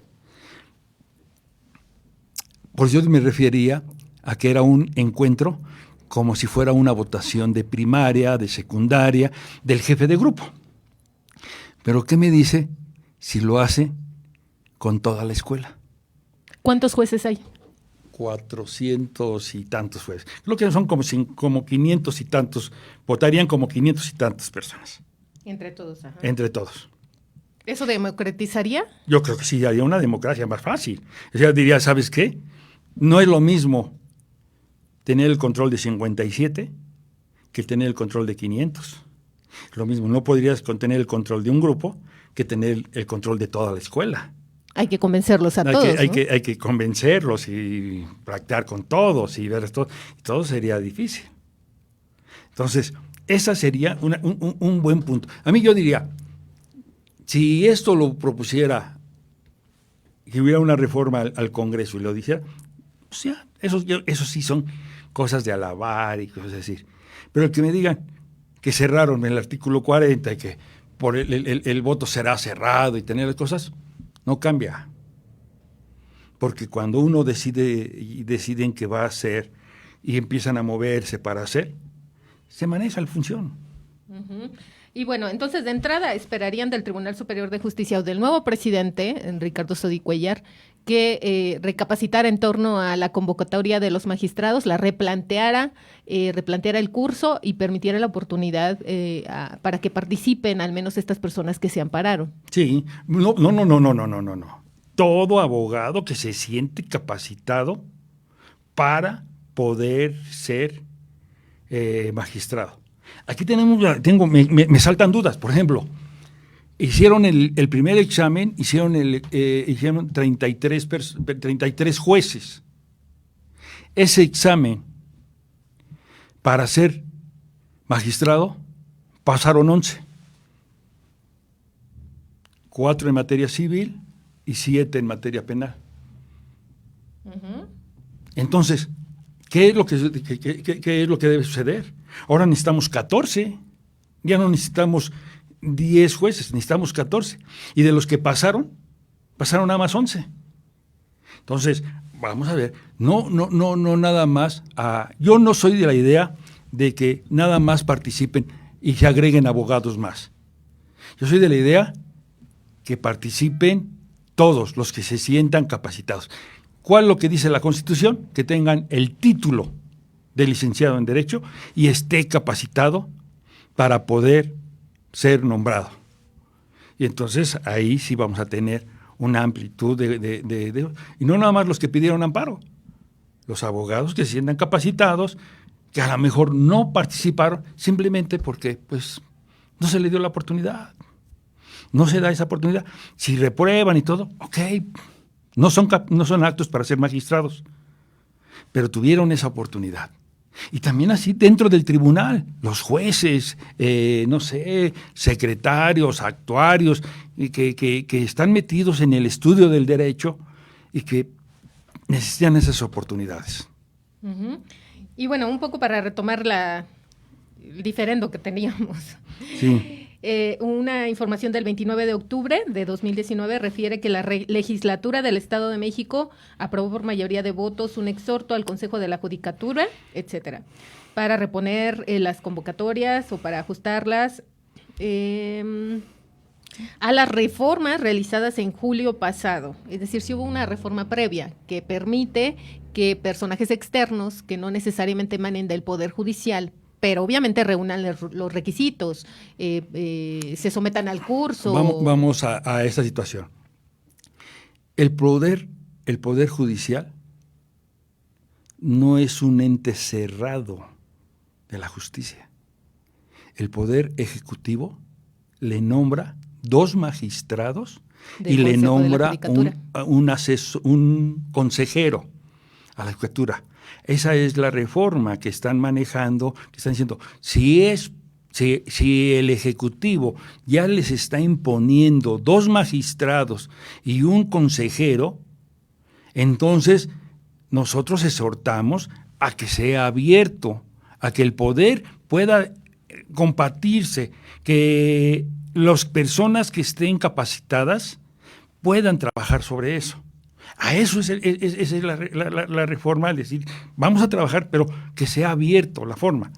Por eso yo me refería a que era un encuentro como si fuera una votación de primaria, de secundaria, del jefe de grupo. Pero ¿qué me dice si lo hace con toda la escuela? ¿Cuántos jueces hay? 400 y tantos jueces. Lo que son como 500 y tantos, votarían como 500 y tantas personas. Entre todos, ajá. Entre todos. ¿Eso democratizaría? Yo creo que sí, haría una democracia más fácil. O sea, diría, ¿sabes qué? No es lo mismo tener el control de 57 que tener el control de 500. Lo mismo, no podrías tener el control de un grupo que tener el control de toda la escuela. Hay que convencerlos a todos, ¿no? Hay que convencerlos y practicar con todos y ver esto. Todo sería difícil. Entonces, esa sería un buen punto. A mí yo diría, si esto lo propusiera, que hubiera una reforma al Congreso y lo dijera, pues ya, eso sí son cosas de alabar y cosas así. Pero el que me digan que cerraron el artículo 40 y que por el voto será cerrado y tener las cosas, no cambia. Porque cuando uno deciden que va a hacer y empiezan a moverse para hacer, se maneja la función. Uh-huh. Y bueno, entonces de entrada esperarían del Tribunal Superior de Justicia o del nuevo presidente, Ricardo Sodi Cuéllar, que recapacitara en torno a la convocatoria de los magistrados, la replanteara el curso y permitiera la oportunidad para que participen al menos estas personas que se ampararon. Sí, no. Todo abogado que se siente capacitado para poder ser magistrado. Aquí me saltan dudas. Por ejemplo, hicieron el primer examen, hicieron 33 jueces. Ese examen para ser magistrado pasaron 11. 4 en materia civil y 7 en materia penal. Uh-huh. Entonces, ¿qué es lo que debe suceder? Ahora necesitamos 14, ya no necesitamos 10 jueces, necesitamos 14. Y de los que pasaron nada más 11. Entonces, vamos a ver, no nada más, yo no soy de la idea de que nada más participen y se agreguen abogados más. Yo soy de la idea que participen todos los que se sientan capacitados. ¿Cuál es lo que dice la Constitución? Que tengan el título de licenciado en Derecho y esté capacitado para poder ser nombrado. Y entonces ahí sí vamos a tener una amplitud y no nada más los que pidieron amparo, los abogados que se sientan capacitados, que a lo mejor no participaron simplemente porque pues no se les dio la oportunidad. No se da esa oportunidad. Si reprueban y todo, ok, no son aptos para ser magistrados, pero tuvieron esa oportunidad. Y también así dentro del tribunal, los jueces, secretarios, actuarios, que están metidos en el estudio del derecho y que necesitan esas oportunidades. Uh-huh. Y bueno, un poco para retomar el diferendo que teníamos. Sí. Una información del 29 de octubre de 2019 refiere que la legislatura del Estado de México aprobó por mayoría de votos un exhorto al Consejo de la Judicatura, etcétera, para reponer las convocatorias o para ajustarlas a las reformas realizadas en julio pasado. Es decir, si hubo una reforma previa que permite que personajes externos que no necesariamente emanen del Poder Judicial, pero obviamente reúnan los requisitos, se sometan al curso. Vamos a esta situación. El poder judicial no es un ente cerrado de la justicia. el Poder Ejecutivo le nombra 2 magistrados y le nombra un consejero a la Judicatura. Esa es la reforma que están manejando, que están diciendo, si el Ejecutivo ya les está imponiendo 2 magistrados y un consejero, entonces nosotros exhortamos a que sea abierto, a que el poder pueda compartirse, que las personas que estén capacitadas puedan trabajar sobre eso. A eso esa es la reforma, es decir, vamos a trabajar, pero que sea abierto la forma.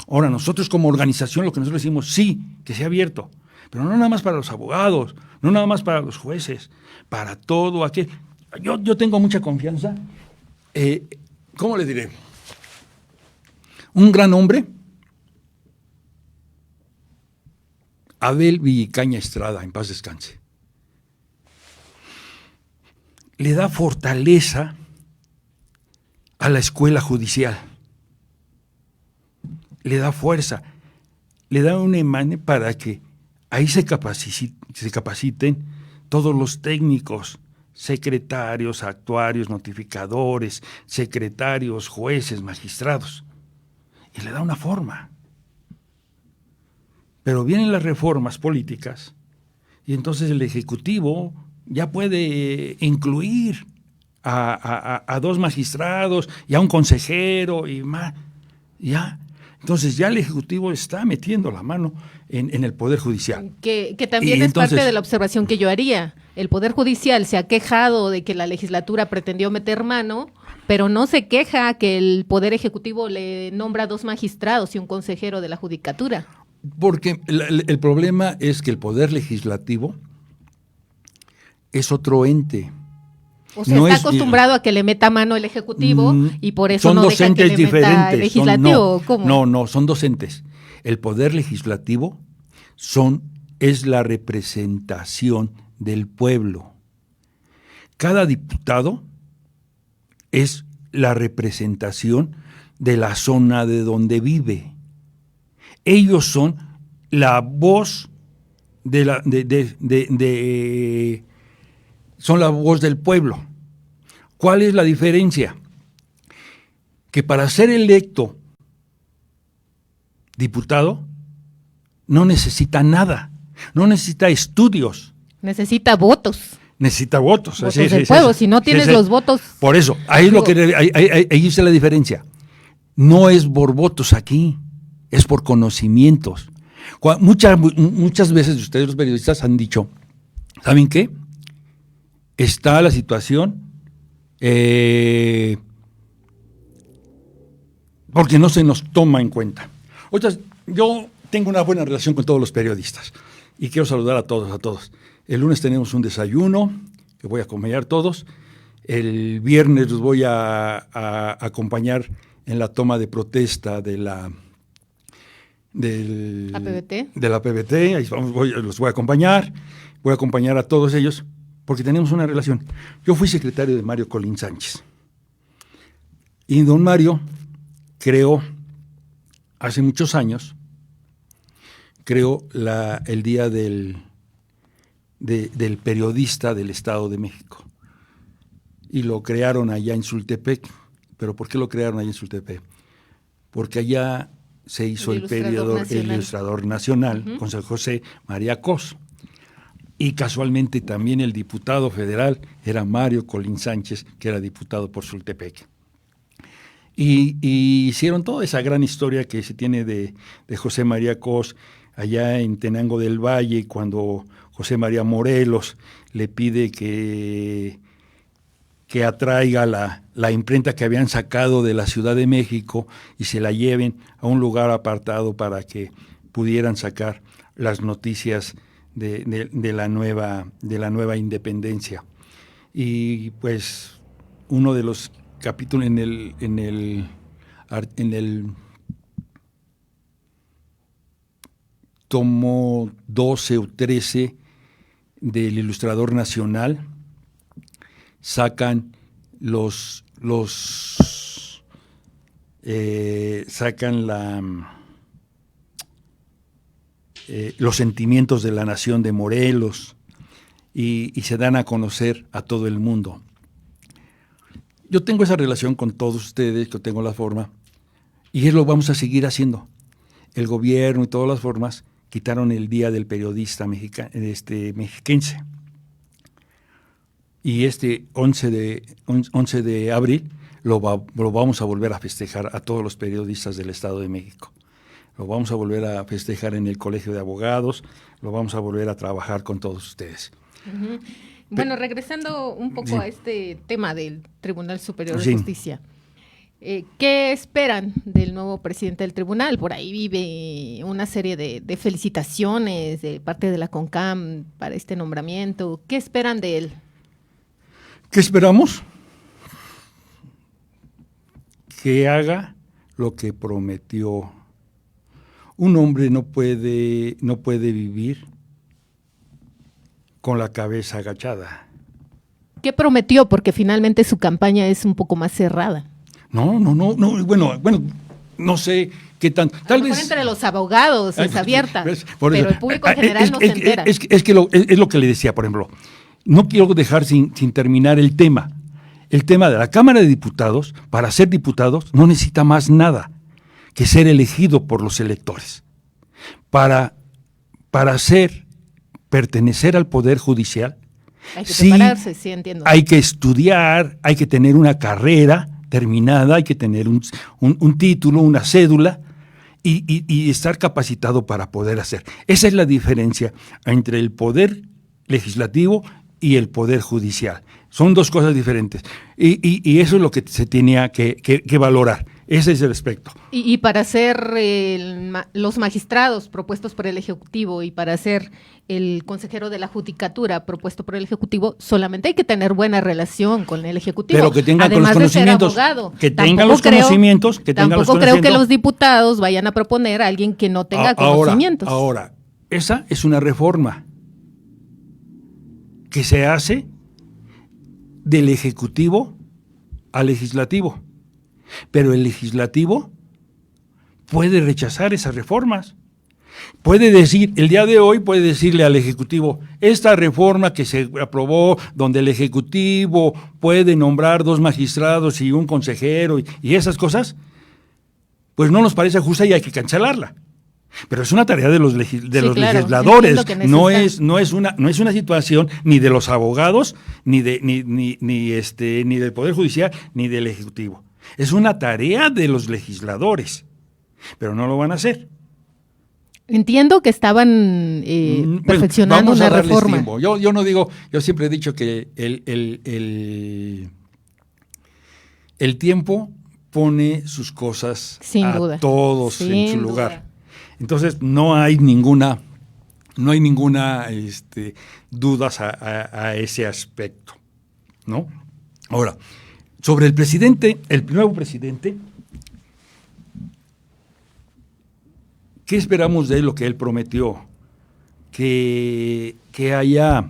Ahora, nosotros como organización lo que nosotros decimos, sí, que sea abierto, pero no nada más para los abogados, no nada más para los jueces, para todo aquel. Yo tengo mucha confianza. ¿Cómo le diré? Un gran hombre, Abel Villicaña Estrada, en paz descanse, le da fortaleza a la escuela judicial, le da fuerza, le da un emane para que ahí se capaciten todos los técnicos, secretarios, actuarios, notificadores, secretarios, jueces, magistrados, y le da una forma. Pero vienen las reformas políticas y entonces el Ejecutivo ya puede incluir a 2 magistrados y a un consejero y más, ya. Entonces ya el Ejecutivo está metiendo la mano en el Poder Judicial. Que también es parte de la observación que yo haría. El Poder Judicial se ha quejado de que la legislatura pretendió meter mano, pero no se queja que el Poder Ejecutivo le nombra 2 magistrados y un consejero de la Judicatura. Porque el problema es que el Poder Legislativo es otro ente. O sea, está acostumbrado a que le meta mano el Ejecutivo y por eso no deja que le meta el Legislativo. ¿Cómo? No, son dos entes. El Poder Legislativo es la representación del pueblo. Cada diputado es la representación de la zona de donde vive. Ellos son la voz son la voz del pueblo. ¿Cuál es la diferencia? Que para ser electo diputado no necesita nada, no necesita estudios. Necesita votos. Necesita votos. Votos del pueblo, si no tienes los votos. Por eso, ahí está la diferencia. No es por votos aquí, es por conocimientos. Muchas veces ustedes los periodistas han dicho, ¿saben qué? Está la situación porque no se nos toma en cuenta. Yo tengo una buena relación con todos los periodistas y quiero saludar a todos. El lunes tenemos un desayuno que voy a acompañar todos. El viernes los voy a acompañar en la toma de protesta de la PBT. Ahí los voy a acompañar. Voy a acompañar a todos ellos porque tenemos una relación. Yo fui secretario de Mario Colín Sánchez. Y don Mario creó, hace muchos años, el Día del Periodista del Estado de México. Y lo crearon allá en Sultepec. ¿Pero por qué lo crearon allá en Sultepec? Porque allá se hizo el Ilustrador Nacional con San José María Cos. Y casualmente también el diputado federal era Mario Colín Sánchez, que era diputado por Sultepec. Y hicieron toda esa gran historia que se tiene de José María Cos allá en Tenango del Valle, cuando José María Morelos le pide que atraiga la imprenta que habían sacado de la Ciudad de México y se la lleven a un lugar apartado para que pudieran sacar las noticias de la nueva independencia. Y pues uno de los capítulos en el tomo 12 o 13 del Ilustrador Nacional sacan sacan los sentimientos de la nación de Morelos y se dan a conocer a todo el mundo. Yo tengo esa relación con todos ustedes, yo tengo la forma, y lo vamos a seguir haciendo. El gobierno y todas las formas quitaron el Día del Periodista mexiquense. Y 11 de abril lo vamos a volver a festejar a todos los periodistas del Estado de México. Lo vamos a volver a festejar en el Colegio de Abogados, lo vamos a volver a trabajar con todos ustedes. Uh-huh. Bueno, regresando un poco a este tema del Tribunal Superior de Justicia, ¿qué esperan del nuevo presidente del tribunal? Por ahí vive una serie de felicitaciones de parte de la CONCAM para este nombramiento. ¿Qué esperan de él? ¿Qué esperamos? Que haga lo que prometió. Un hombre no puede vivir con la cabeza agachada. ¿Qué prometió? Porque finalmente su campaña es un poco más cerrada. No, bueno, no sé qué tan... Tal vez entre los abogados es abierta, pero el público en general no se entera. Es lo que le decía, por ejemplo. No quiero dejar sin terminar el tema. El tema de la Cámara de Diputados, para ser diputados, no necesita más nada que ser elegido por los electores. Para pertenecer al Poder Judicial, hay que prepararse, sí, entiendo. Hay que estudiar, hay que tener una carrera terminada, hay que tener un título, una cédula y estar capacitado para poder hacer. Esa es la diferencia entre el Poder Legislativo y el Poder Judicial. Son dos cosas diferentes. Y eso es lo que se tenía que valorar. Ese es el aspecto. Y para ser los magistrados propuestos por el Ejecutivo y para ser el consejero de la Judicatura propuesto por el Ejecutivo, solamente hay que tener buena relación con el Ejecutivo. Pero que tengan además los conocimientos. De ser abogado. Que tengan los conocimientos. Tampoco creo que los diputados vayan a proponer a alguien que no tenga conocimientos. Ahora, esa es una reforma que se hace del Ejecutivo al Legislativo. Pero el Legislativo puede rechazar esas reformas. Puede decir, el día de hoy puede decirle al Ejecutivo, esta reforma que se aprobó, donde el Ejecutivo puede nombrar 2 magistrados y un consejero y esas cosas, pues no nos parece justa y hay que cancelarla. Pero es una tarea de los legisladores, no es una situación ni de los abogados, ni del Poder Judicial, ni del Ejecutivo. Es una tarea de los legisladores, pero no lo van a hacer. Entiendo que estaban perfeccionando una reforma. Tiempo. Yo no digo, yo siempre he dicho que el tiempo pone sus cosas sin duda. Todos en su lugar. Entonces no hay ninguna dudas a ese aspecto, ¿no? Ahora, sobre el presidente, el nuevo presidente, ¿qué esperamos de él? Lo que él prometió, que haya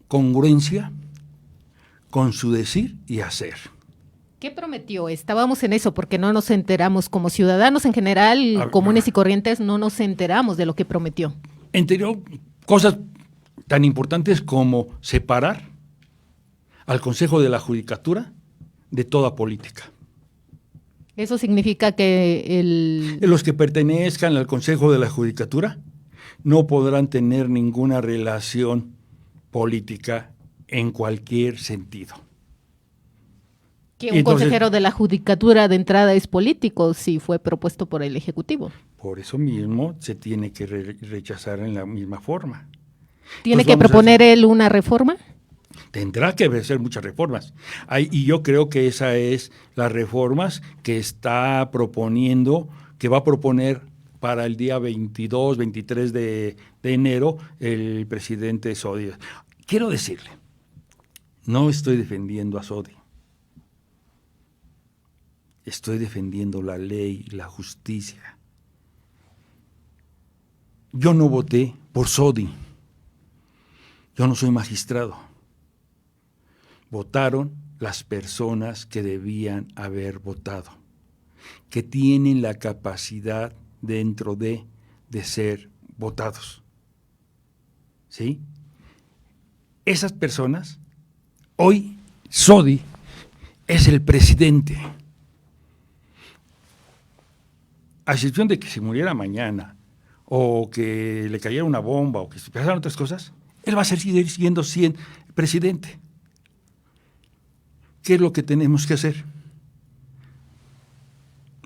congruencia con su decir y hacer. ¿Qué prometió? Estábamos en eso porque no nos enteramos como ciudadanos en general, comunes y corrientes, no nos enteramos de lo que prometió. Entendió cosas tan importantes como separar al Consejo de la Judicatura de toda política. ¿Eso significa que los que pertenezcan al Consejo de la Judicatura no podrán tener ninguna relación política en cualquier sentido? Que un consejero de la Judicatura de entrada es político si fue propuesto por el Ejecutivo. Por eso mismo se tiene que rechazar en la misma forma. ¿Tiene que proponer él una reforma? Tendrá que hacer muchas reformas. Y yo creo que esa es las reformas que está proponiendo, que va a proponer para el día 22, 23 de enero el presidente Sodi. Quiero decirle, no estoy defendiendo a Sodi. Estoy defendiendo la ley, la justicia. Yo no voté por Sodi. Yo no soy magistrado. Votaron las personas que debían haber votado. que tienen la capacidad dentro de ser votados. ¿Sí? Esas personas, hoy Sodi es el presidente. A excepción de que se muriera mañana, o que le cayera una bomba, o que se pasaran otras cosas, él va a seguir siendo presidente. ¿Qué es lo que tenemos que hacer?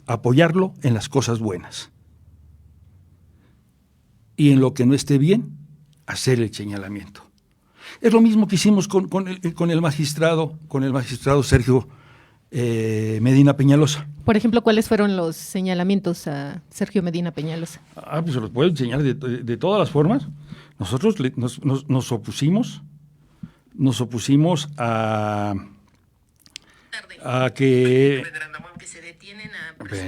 Apoyarlo en las cosas buenas. Y en lo que no esté bien, hacer el señalamiento. Es lo mismo que hicimos con el magistrado Sergio Medina Peñalosa. Por ejemplo, ¿cuáles fueron los señalamientos a Sergio Medina Peñalosa? Pues se los puedo enseñar de todas las formas. Nosotros nos opusimos a que...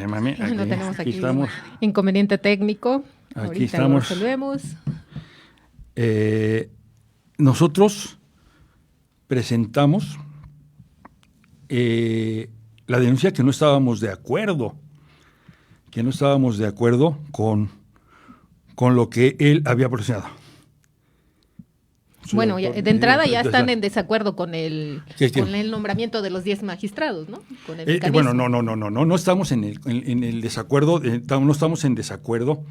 Mami, no tenemos aquí estamos, inconveniente técnico. Aquí ahorita estamos. Lo resolvemos. Nosotros presentamos la denuncia que no estábamos de acuerdo con lo que él había proporcionado. Bueno, de entrada ya están en desacuerdo con el nombramiento de los 10 magistrados, ¿no? Con el bueno, no estamos en el desacuerdo, no estamos en desacuerdo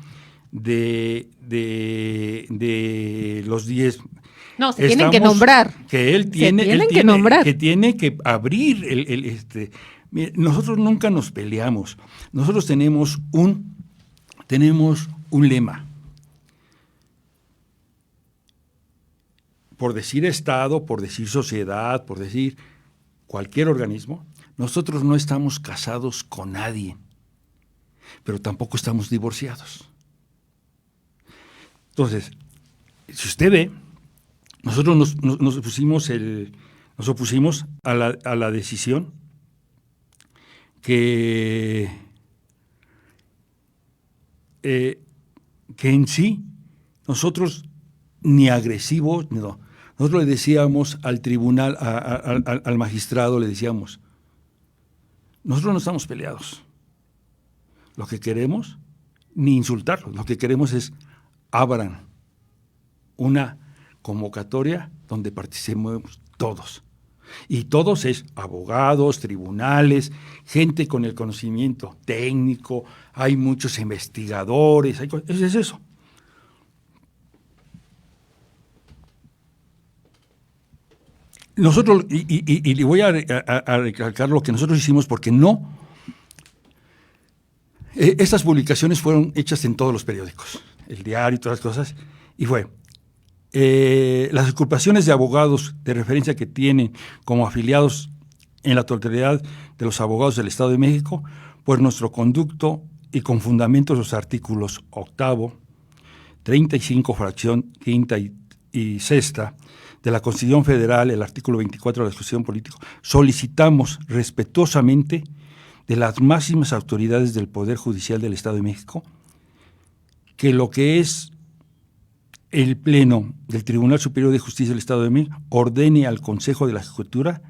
de los 10. No, se tienen que nombrar. Que él tiene que tiene que abrir nosotros nunca nos peleamos. Nosotros tenemos un lema. Por decir Estado, por decir sociedad, por decir cualquier organismo, nosotros no estamos casados con nadie, pero tampoco estamos divorciados. Entonces, si usted ve, nosotros nos opusimos a la decisión que en sí nosotros ni agresivos, no. Nosotros le decíamos al tribunal, al magistrado, le decíamos, nosotros no estamos peleados. Lo que queremos, ni insultarlos, lo que queremos es abran una convocatoria donde participemos todos. Y todos es abogados, tribunales, gente con el conocimiento técnico, hay muchos investigadores, es eso. Nosotros, y voy a recalcar lo que nosotros hicimos porque estas publicaciones fueron hechas en todos los periódicos, el diario y todas las cosas, y fue, las ocupaciones de abogados de referencia que tienen como afiliados en la totalidad de los abogados del Estado de México, por nuestro conducto y con fundamentos los artículos 8º, 35, fracción quinta y sexta, de la Constitución Federal, el artículo 24 de la Constitución Política, solicitamos respetuosamente de las máximas autoridades del Poder Judicial del Estado de México que lo que es el Pleno del Tribunal Superior de Justicia del Estado de México ordene al Consejo de la Judicatura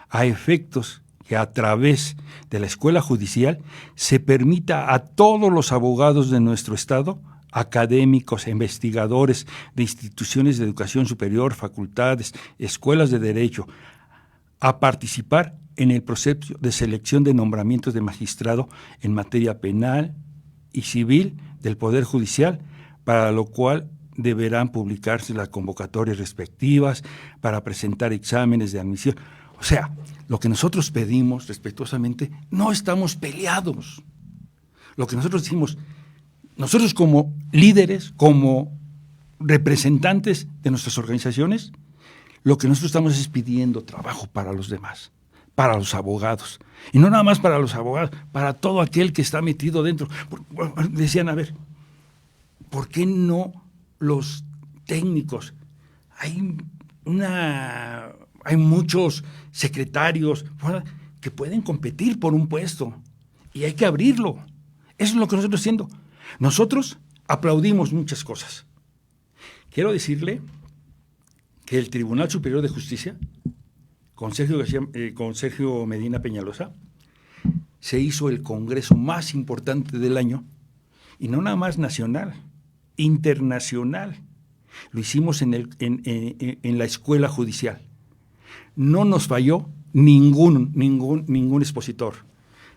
a efectos que a través de la Escuela Judicial se permita a todos los abogados de nuestro Estado, académicos, investigadores de instituciones de educación superior, facultades, escuelas de derecho, a participar en el proceso de selección de nombramientos de magistrado en materia penal y civil del Poder Judicial, para lo cual deberán publicarse las convocatorias respectivas para presentar exámenes de admisión. O sea, lo que nosotros pedimos respetuosamente, no estamos peleados. Lo que nosotros decimos, nosotros como líderes, como representantes de nuestras organizaciones, lo que nosotros estamos es pidiendo trabajo para los demás, para los abogados. Y no nada más para los abogados, para todo aquel que está metido dentro. Decían, a ver, ¿por qué no los técnicos? Hay muchos secretarios que pueden competir por un puesto y hay que abrirlo. Eso es lo que nosotros estamos haciendo. Nosotros aplaudimos muchas cosas. Quiero decirle que el Tribunal Superior de Justicia, con Sergio Medina Peñalosa, se hizo el congreso más importante del año, y no nada más nacional, internacional. Lo hicimos en la escuela judicial. No nos falló ningún expositor.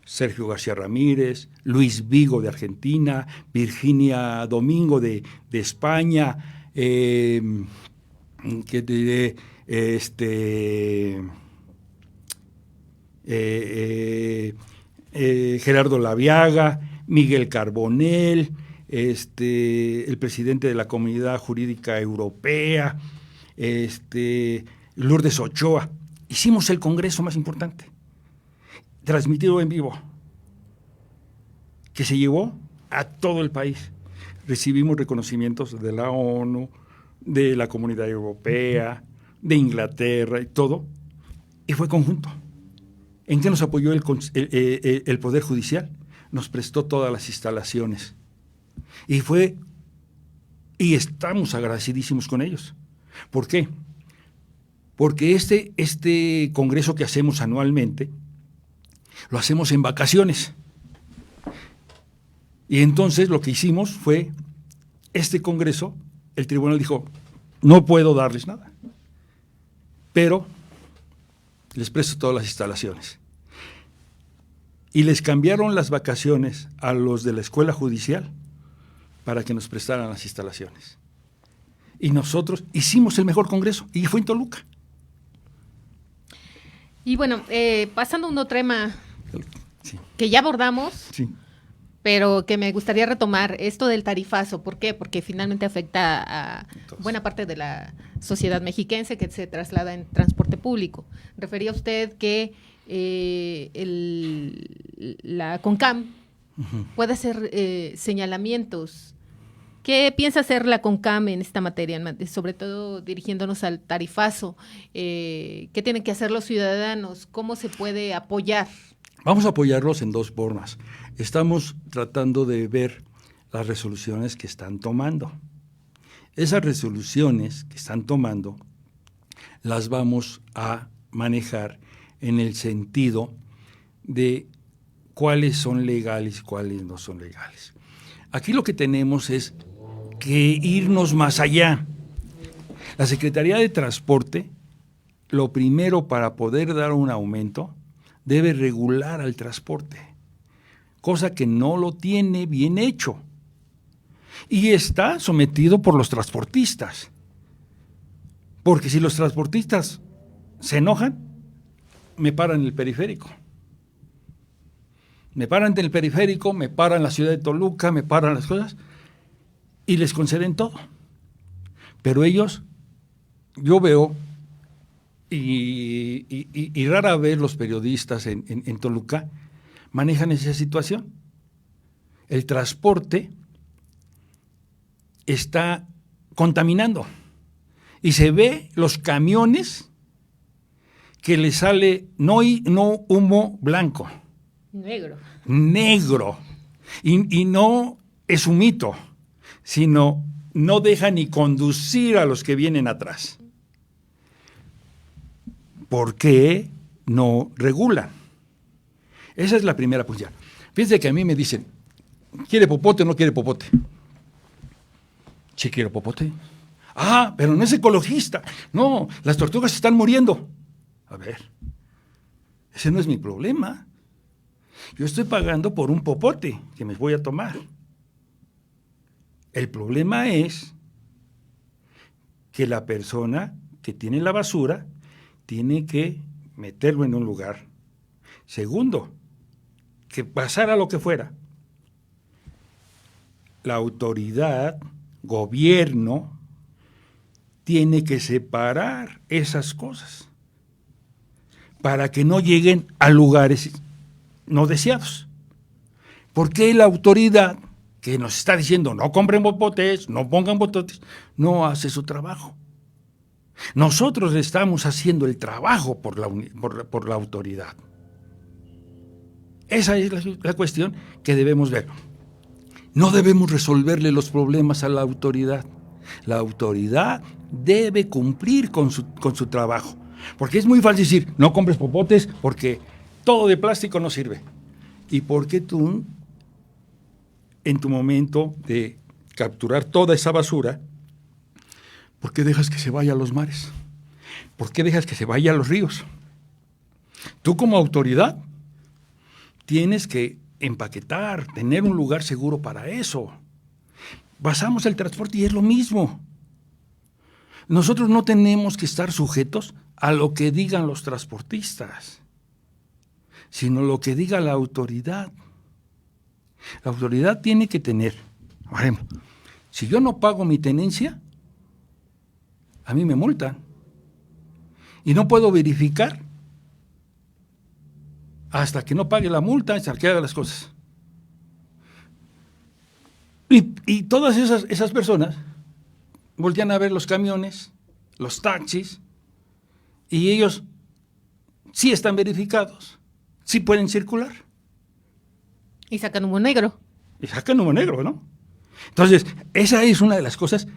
Sergio García Ramírez, Luis Vigo de Argentina, Virginia Domingo de España, ¿qué te diré? Gerardo Laviaga, Miguel Carbonell, el presidente de la Comunidad Jurídica Europea, Lourdes Ochoa. Hicimos el congreso más importante, transmitido en vivo, que se llevó a todo el país. Recibimos reconocimientos de la ONU, de la Comunidad Europea, de Inglaterra y todo, y fue conjunto. ¿En qué nos apoyó el Poder Judicial? Nos prestó todas las instalaciones. Y estamos agradecidísimos con ellos. ¿Por qué? Porque este congreso que hacemos anualmente, lo hacemos en vacaciones. Y entonces lo que hicimos fue, este congreso, el tribunal dijo, no puedo darles nada, pero les presto todas las instalaciones. Y les cambiaron las vacaciones a los de la escuela judicial para que nos prestaran las instalaciones. Y nosotros hicimos el mejor congreso, y fue en Toluca. Y bueno, pasando a un otro tema Sí. que ya abordamos, Sí. pero que me gustaría retomar, esto del tarifazo. ¿Por qué? Porque finalmente afecta a buena parte de la sociedad mexiquense que se traslada en transporte público. Refería usted que la CONCAM puede hacer señalamientos. ¿Qué piensa hacer la CONCAM en esta materia, sobre todo dirigiéndonos al tarifazo? ¿Qué tienen que hacer los ciudadanos? ¿Cómo se puede apoyar? Vamos a apoyarlos en dos formas. Estamos tratando de ver las resoluciones que están tomando. Esas resoluciones que están tomando las vamos a manejar en el sentido de cuáles son legales y cuáles no son legales. Aquí lo que tenemos es que irnos más allá. La Secretaría de Transporte, lo primero para poder dar un aumento, debe regular al transporte, cosa que no lo tiene bien hecho. Y está sometido por los transportistas. Porque si los transportistas se enojan, me paran en el periférico. Me paran en el periférico, me paran en la ciudad de Toluca, me paran las cosas y les conceden todo. Pero ellos, yo veo, y rara vez los periodistas en Toluca manejan esa situación. El transporte está contaminando y se ve los camiones que le sale no humo blanco, negro. Y no es un mito, sino no deja ni conducir a los que vienen atrás. ¿Por qué no regulan? Esa es la primera posición. Fíjense que a mí me dicen, ¿quiere popote o no quiere popote? Sí quiero popote. Ah, pero no es ecologista. No, las tortugas se están muriendo. A ver, ese no es mi problema. Yo estoy pagando por un popote que me voy a tomar. El problema es que la persona que tiene la basura tiene que meterlo en un lugar. Segundo, que pasara lo que fuera, la autoridad, gobierno, tiene que separar esas cosas para que no lleguen a lugares no deseados. ¿Por qué la autoridad que nos está diciendo no compren popotes, no pongan popotes, no hace su trabajo? Nosotros estamos haciendo el trabajo por la autoridad. Esa es la cuestión que debemos ver. No debemos resolverle los problemas a la autoridad. La autoridad debe cumplir con su trabajo. Porque es muy fácil decir, no compres popotes porque todo de plástico no sirve. ¿Y por qué tú, en tu momento de capturar toda esa basura, por qué dejas que se vaya a los mares? ¿Por qué dejas que se vaya a los ríos? Tú como autoridad tienes que empaquetar, tener un lugar seguro para eso. Basamos el transporte y es lo mismo. Nosotros no tenemos que estar sujetos a lo que digan los transportistas, sino lo que diga la autoridad. La autoridad tiene que tener, por ejemplo, si yo no pago mi tenencia, a mí me multan. Y no puedo verificar hasta que no pague la multa, hasta que haga las cosas. Y todas esas personas voltean a ver los camiones, los taxis, y ellos sí están verificados, sí pueden circular. Y sacan humo negro. Y sacan humo negro, ¿no? Entonces, esa es una de las cosas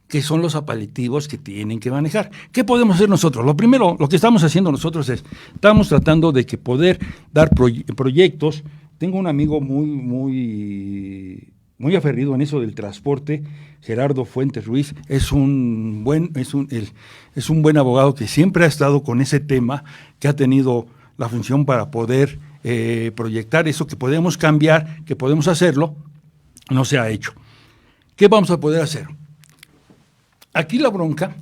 que son los apelativos que tienen que manejar. ¿Qué podemos hacer nosotros? Lo primero, lo que estamos haciendo nosotros estamos tratando de que poder dar proyectos. Tengo un amigo muy aferrido en eso del transporte, Gerardo Fuentes Ruiz, es un buen abogado que siempre ha estado con ese tema, que ha tenido la función para poder proyectar eso, que podemos cambiar, que podemos hacerlo, no se ha hecho. ¿Qué vamos a poder hacer? Aquí la bronca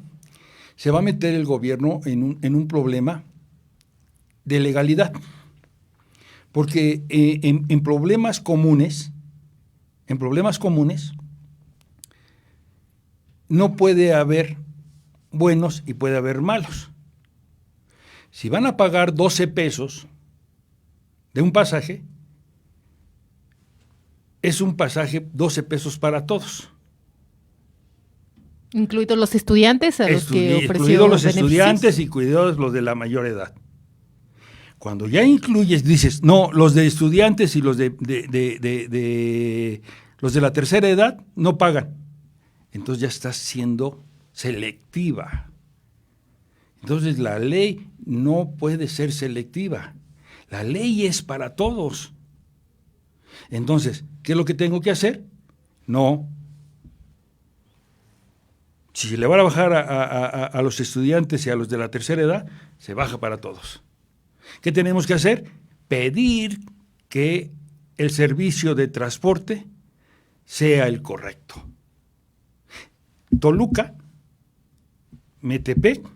se va a meter el gobierno en un problema de legalidad, porque en problemas comunes no puede haber buenos y puede haber malos. Si van a pagar 12 pesos de un pasaje, es un pasaje 12 pesos para todos. Incluidos los estudiantes a los que ofreció incluidos los beneficios. Estudiantes y incluidos los de la mayor edad. Cuando ya incluyes, dices, no, los de estudiantes y los de los de la tercera edad no pagan. Entonces ya estás siendo selectiva. Entonces la ley no puede ser selectiva. La ley es para todos. Entonces, ¿qué es lo que tengo que hacer? No. Si se le van a bajar a los estudiantes y a los de la tercera edad, se baja para todos. ¿Qué tenemos que hacer? Pedir que el servicio de transporte sea el correcto. Toluca, Metepec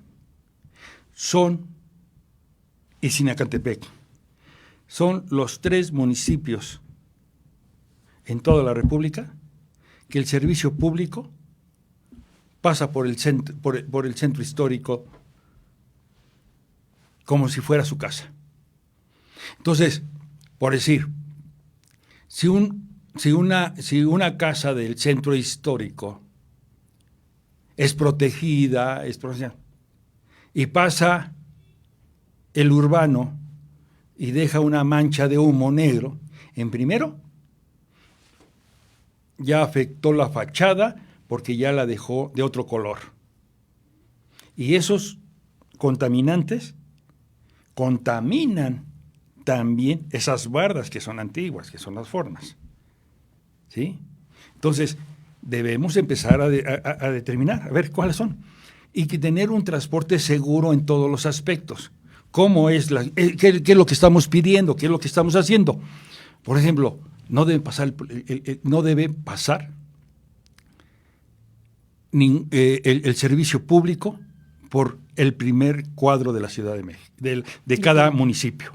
y Sinacantepec son los 3 municipios en toda la República que el servicio público pasa por el centro histórico como si fuera su casa. Entonces, por decir, si una casa del centro histórico es protegida, y pasa el urbano y deja una mancha de humo negro, en primero ya afectó la fachada porque ya la dejó de otro color. Y esos contaminantes contaminan también esas bardas que son antiguas, que son las formas. ¿Sí? Entonces, debemos empezar a determinar, a ver cuáles son. Y que tener un transporte seguro en todos los aspectos. ¿Cómo es qué es lo que estamos pidiendo? ¿Qué es lo que estamos haciendo? Por ejemplo, no debe pasar el servicio público por el primer cuadro de la Ciudad de México, de cada municipio.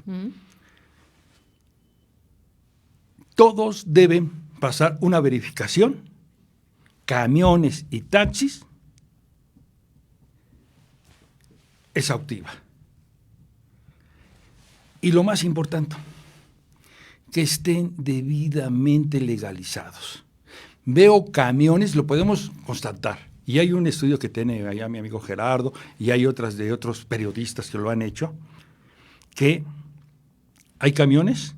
Todos deben pasar una verificación, camiones y taxis, exhaustiva. Y lo más importante, que estén debidamente legalizados. Veo camiones, lo podemos constatar, y hay un estudio que tiene allá mi amigo Gerardo, y hay de otros periodistas que lo han hecho, que hay camiones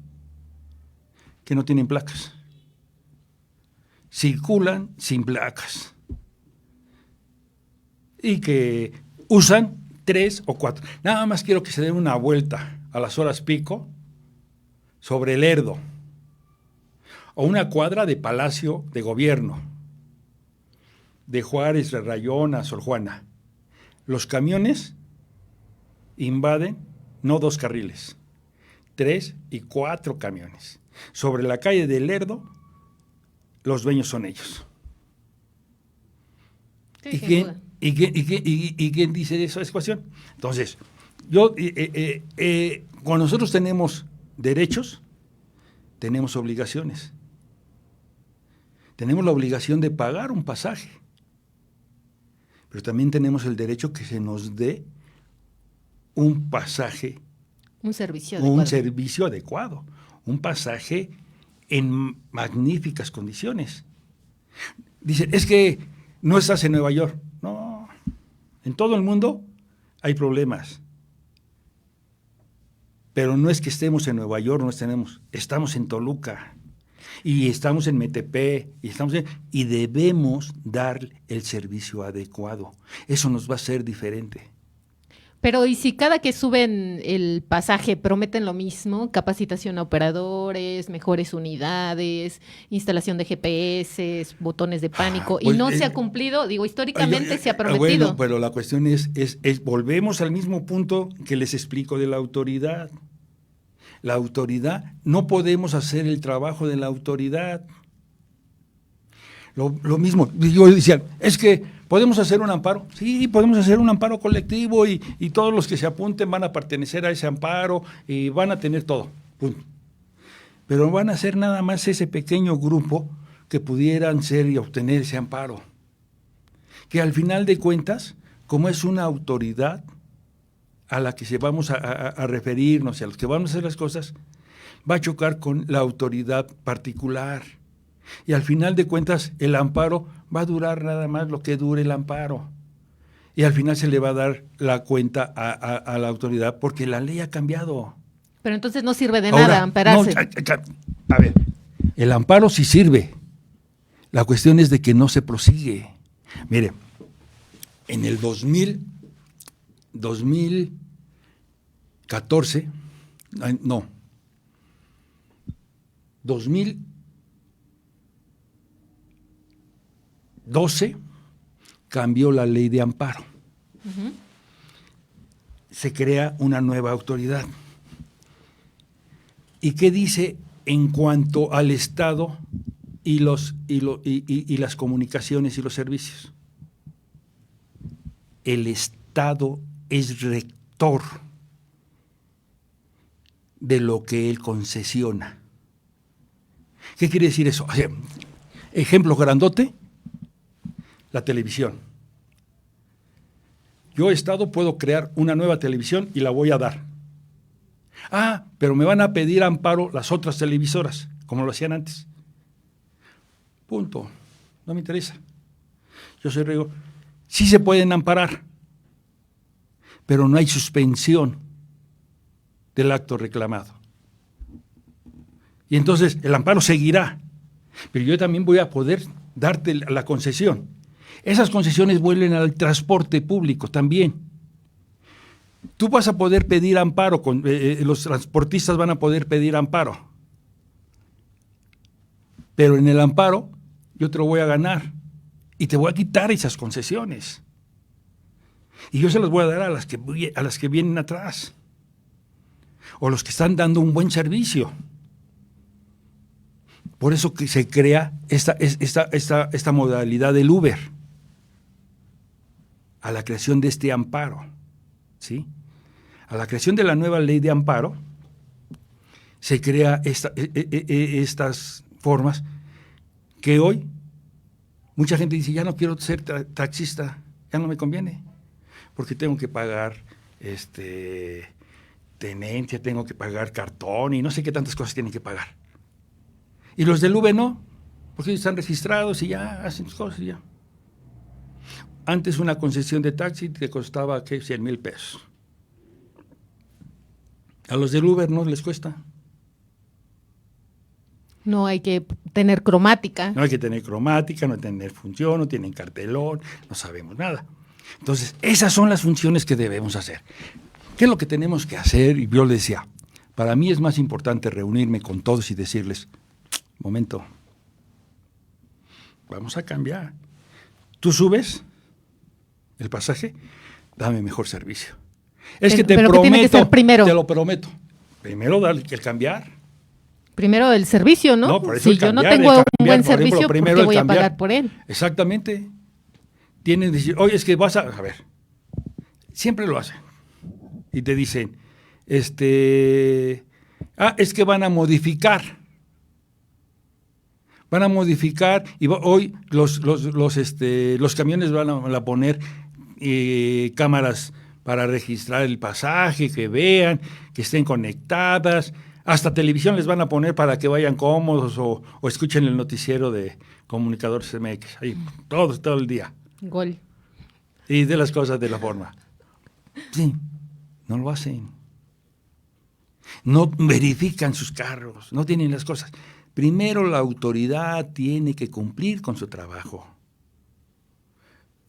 que no tienen placas. Circulan sin placas. Y que usan 3 o 4. Nada más quiero que se den una vuelta a las horas pico sobre Lerdo, o una cuadra de Palacio de Gobierno, de Juárez, Rayón a Sor Juana, los camiones invaden no 2 carriles, 3 y 4 camiones. Sobre la calle de Lerdo, los dueños son ellos. Sí, ¿Y quién dice eso? Es cuestión. Entonces, cuando nosotros tenemos derechos, tenemos obligaciones. Tenemos la obligación de pagar un pasaje, pero también tenemos el derecho que se nos dé un pasaje, un servicio adecuado, un pasaje en magníficas condiciones. Dicen, es que no estás en Nueva York. No, en todo el mundo hay problemas. Pero no es que estemos en Nueva York, estamos en Toluca, y estamos en Metepec, y debemos dar el servicio adecuado. Eso nos va a hacer diferente. Pero ¿y si cada que suben el pasaje prometen lo mismo? Capacitación a operadores, mejores unidades, instalación de GPS, botones de pánico, y no se ha cumplido. Digo, históricamente se ha prometido. Bueno, pero la cuestión es volvemos al mismo punto que les explico de la autoridad. La autoridad, no podemos hacer el trabajo de la autoridad. Lo mismo, yo decía, es que ¿podemos hacer un amparo? Sí, podemos hacer un amparo colectivo y todos los que se apunten van a pertenecer a ese amparo y van a tener todo. Punto. Pero van a ser nada más ese pequeño grupo que pudieran ser y obtener ese amparo. Que al final de cuentas, como es una autoridad a la que se vamos a referirnos y a los que vamos a hacer las cosas, va a chocar con la autoridad particular. Y al final de cuentas, el amparo va a durar nada más lo que dure el amparo. Y al final se le va a dar la cuenta a la autoridad porque la ley ha cambiado. Pero entonces no sirve de nada ampararse. A ver, el amparo sí sirve. La cuestión es de que no se prosigue. Mire, en el 2014, 2012 cambió la ley de amparo. Uh-huh. Se crea una nueva autoridad. ¿Y qué dice en cuanto al Estado y las comunicaciones y los servicios? El Estado es rector de lo que él concesiona. ¿Qué quiere decir eso? O sea, ejemplo grandote, la televisión. Yo, Estado, puedo crear una nueva televisión y la voy a dar. Ah, pero me van a pedir amparo las otras televisoras, como lo hacían antes. Punto. No me interesa. Yo soy Rigo. Sí se pueden amparar, pero no hay suspensión del acto reclamado. Y entonces el amparo seguirá, pero yo también voy a poder darte la concesión. Esas concesiones vuelven al transporte público también. Tú vas a poder pedir amparo, los transportistas van a poder pedir amparo, pero en el amparo yo te lo voy a ganar y te voy a quitar esas concesiones. Y yo se las voy a dar a las que vienen atrás, o los que están dando un buen servicio. Por eso que se crea esta modalidad del Uber, a la creación de este amparo, ¿sí? A la creación de la nueva ley de amparo, se crea estas formas que hoy mucha gente dice, ya no quiero ser taxista, ya no me conviene, porque tengo que pagar tenencia, tengo que pagar cartón y no sé qué tantas cosas tienen que pagar. Y los del Uber no, porque ellos están registrados y ya hacen sus cosas y ya. Antes una concesión de taxi te costaba, ¿qué? 100,000 pesos. A los del Uber no les cuesta. No hay que tener cromática. No hay que tener cromática, no hay que tener función, no tienen cartelón, no sabemos nada. Entonces, esas son las funciones que debemos hacer. ¿Qué es lo que tenemos que hacer? Y yo le decía, Para mí es más importante reunirme con todos y decirles, momento, vamos a cambiar. Tú subes el pasaje, dame mejor servicio. Es que te pero prometo, ¿qué tiene que ser primero? te lo prometo. Primero el cambiar. Primero el servicio, ¿no? Por eso si yo no tengo un buen servicio, ¿por qué voy a pagar por él? Exactamente. Tienen que decir, oye, es que vas a ver, siempre lo hacen. Y te dicen, es que van a modificar. Van a modificar y hoy los camiones van a poner cámaras para registrar el pasaje, que vean, que estén conectadas. Hasta televisión les van a poner para que vayan cómodos o escuchen el noticiero de Comunicadores MX. Ahí, todo el día. Gol. Y de las cosas de la forma. Sí, no lo hacen. No verifican sus carros, no tienen las cosas. Primero la autoridad tiene que cumplir con su trabajo.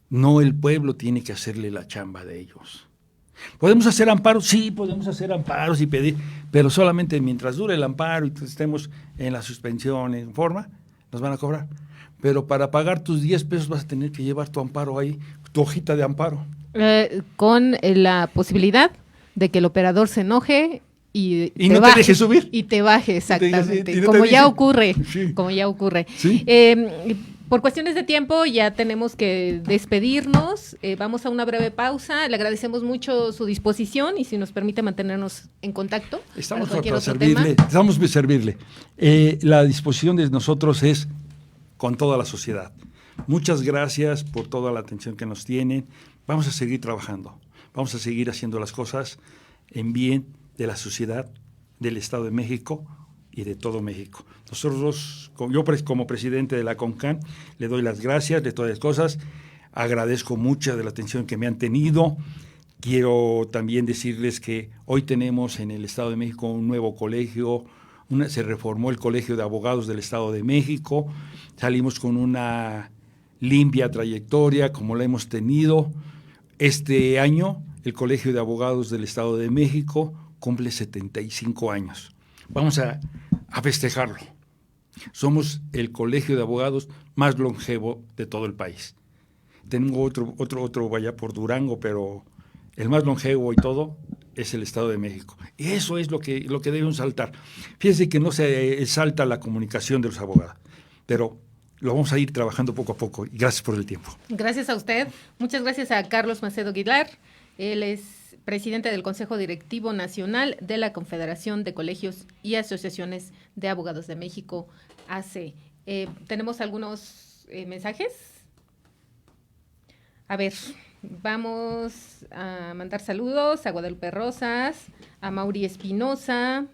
No el pueblo tiene que hacerle la chamba de ellos. ¿Podemos hacer amparos? Sí, podemos hacer amparos y pedir, pero solamente mientras dure el amparo y estemos en la suspensión en forma, nos van a cobrar. Pero para pagar tus 10 pesos vas a tener que llevar tu amparo ahí, tu hojita de amparo. Con la posibilidad de que el operador se enoje y no te deje subir. Y te baje, exactamente. Como ya ocurre. Sí. Como ya ocurre. ¿Sí? Por cuestiones de tiempo ya tenemos que despedirnos. Vamos a una breve pausa. Le agradecemos mucho su disposición y si nos permite mantenernos en contacto. Estamos para servirle. Estamos para servirle. La disposición de nosotros es con toda la sociedad. Muchas gracias por toda la atención que nos tienen. Vamos a seguir trabajando. Vamos a seguir haciendo las cosas en bien de la sociedad, del Estado de México y de todo México. Nosotros, yo como presidente de la CONCAN, le doy las gracias de todas las cosas, agradezco mucha de la atención que me han tenido. Quiero también decirles que hoy tenemos en el Estado de México un nuevo colegio, se reformó el Colegio de Abogados del Estado de México, salimos con una limpia trayectoria como la hemos tenido. Este año el Colegio de Abogados del Estado de México cumple 75 años. Vamos a festejarlo. Somos el colegio de abogados más longevo de todo el país. Tengo otro vaya por Durango, pero el más longevo y todo es el Estado de México. Y eso es lo que debemos saltar. Fíjense que no se salta la comunicación de los abogados, pero lo vamos a ir trabajando poco a poco. Y gracias por el tiempo. Gracias a usted. Muchas gracias a Carlos Macedo Aguilar. Él es presidente del Consejo Directivo Nacional de la Confederación de Colegios y Asociaciones de Abogados de México, AC. ¿Tenemos algunos mensajes? A ver, vamos a mandar saludos a Guadalupe Rosas, a Mauri Espinosa,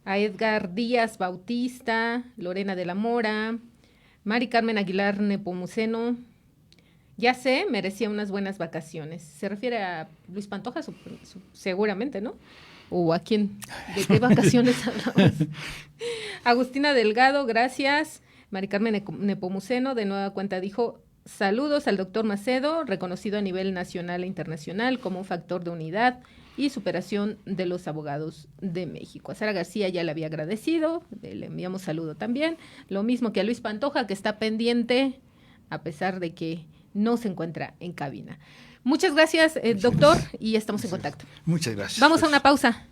a Edgar Díaz Bautista, Lorena de la Mora, Mari Carmen Aguilar Nepomuceno. Ya sé, merecía unas buenas vacaciones. ¿Se refiere a Luis Pantoja? Seguramente, ¿no? ¿O a quién? ¿De qué vacaciones hablamos? Agustina Delgado, gracias. Mari Carmen Nepomuceno, de nueva cuenta, dijo: saludos al doctor Macedo, reconocido a nivel nacional e internacional como un factor de unidad y superación de los abogados de México. A Sara García ya le había agradecido, le enviamos saludo también. Lo mismo que a Luis Pantoja, que está pendiente, a pesar de que no se encuentra en cabina. Muchas gracias, doctor, y estamos en contacto. Muchas gracias. Vamos a una pausa.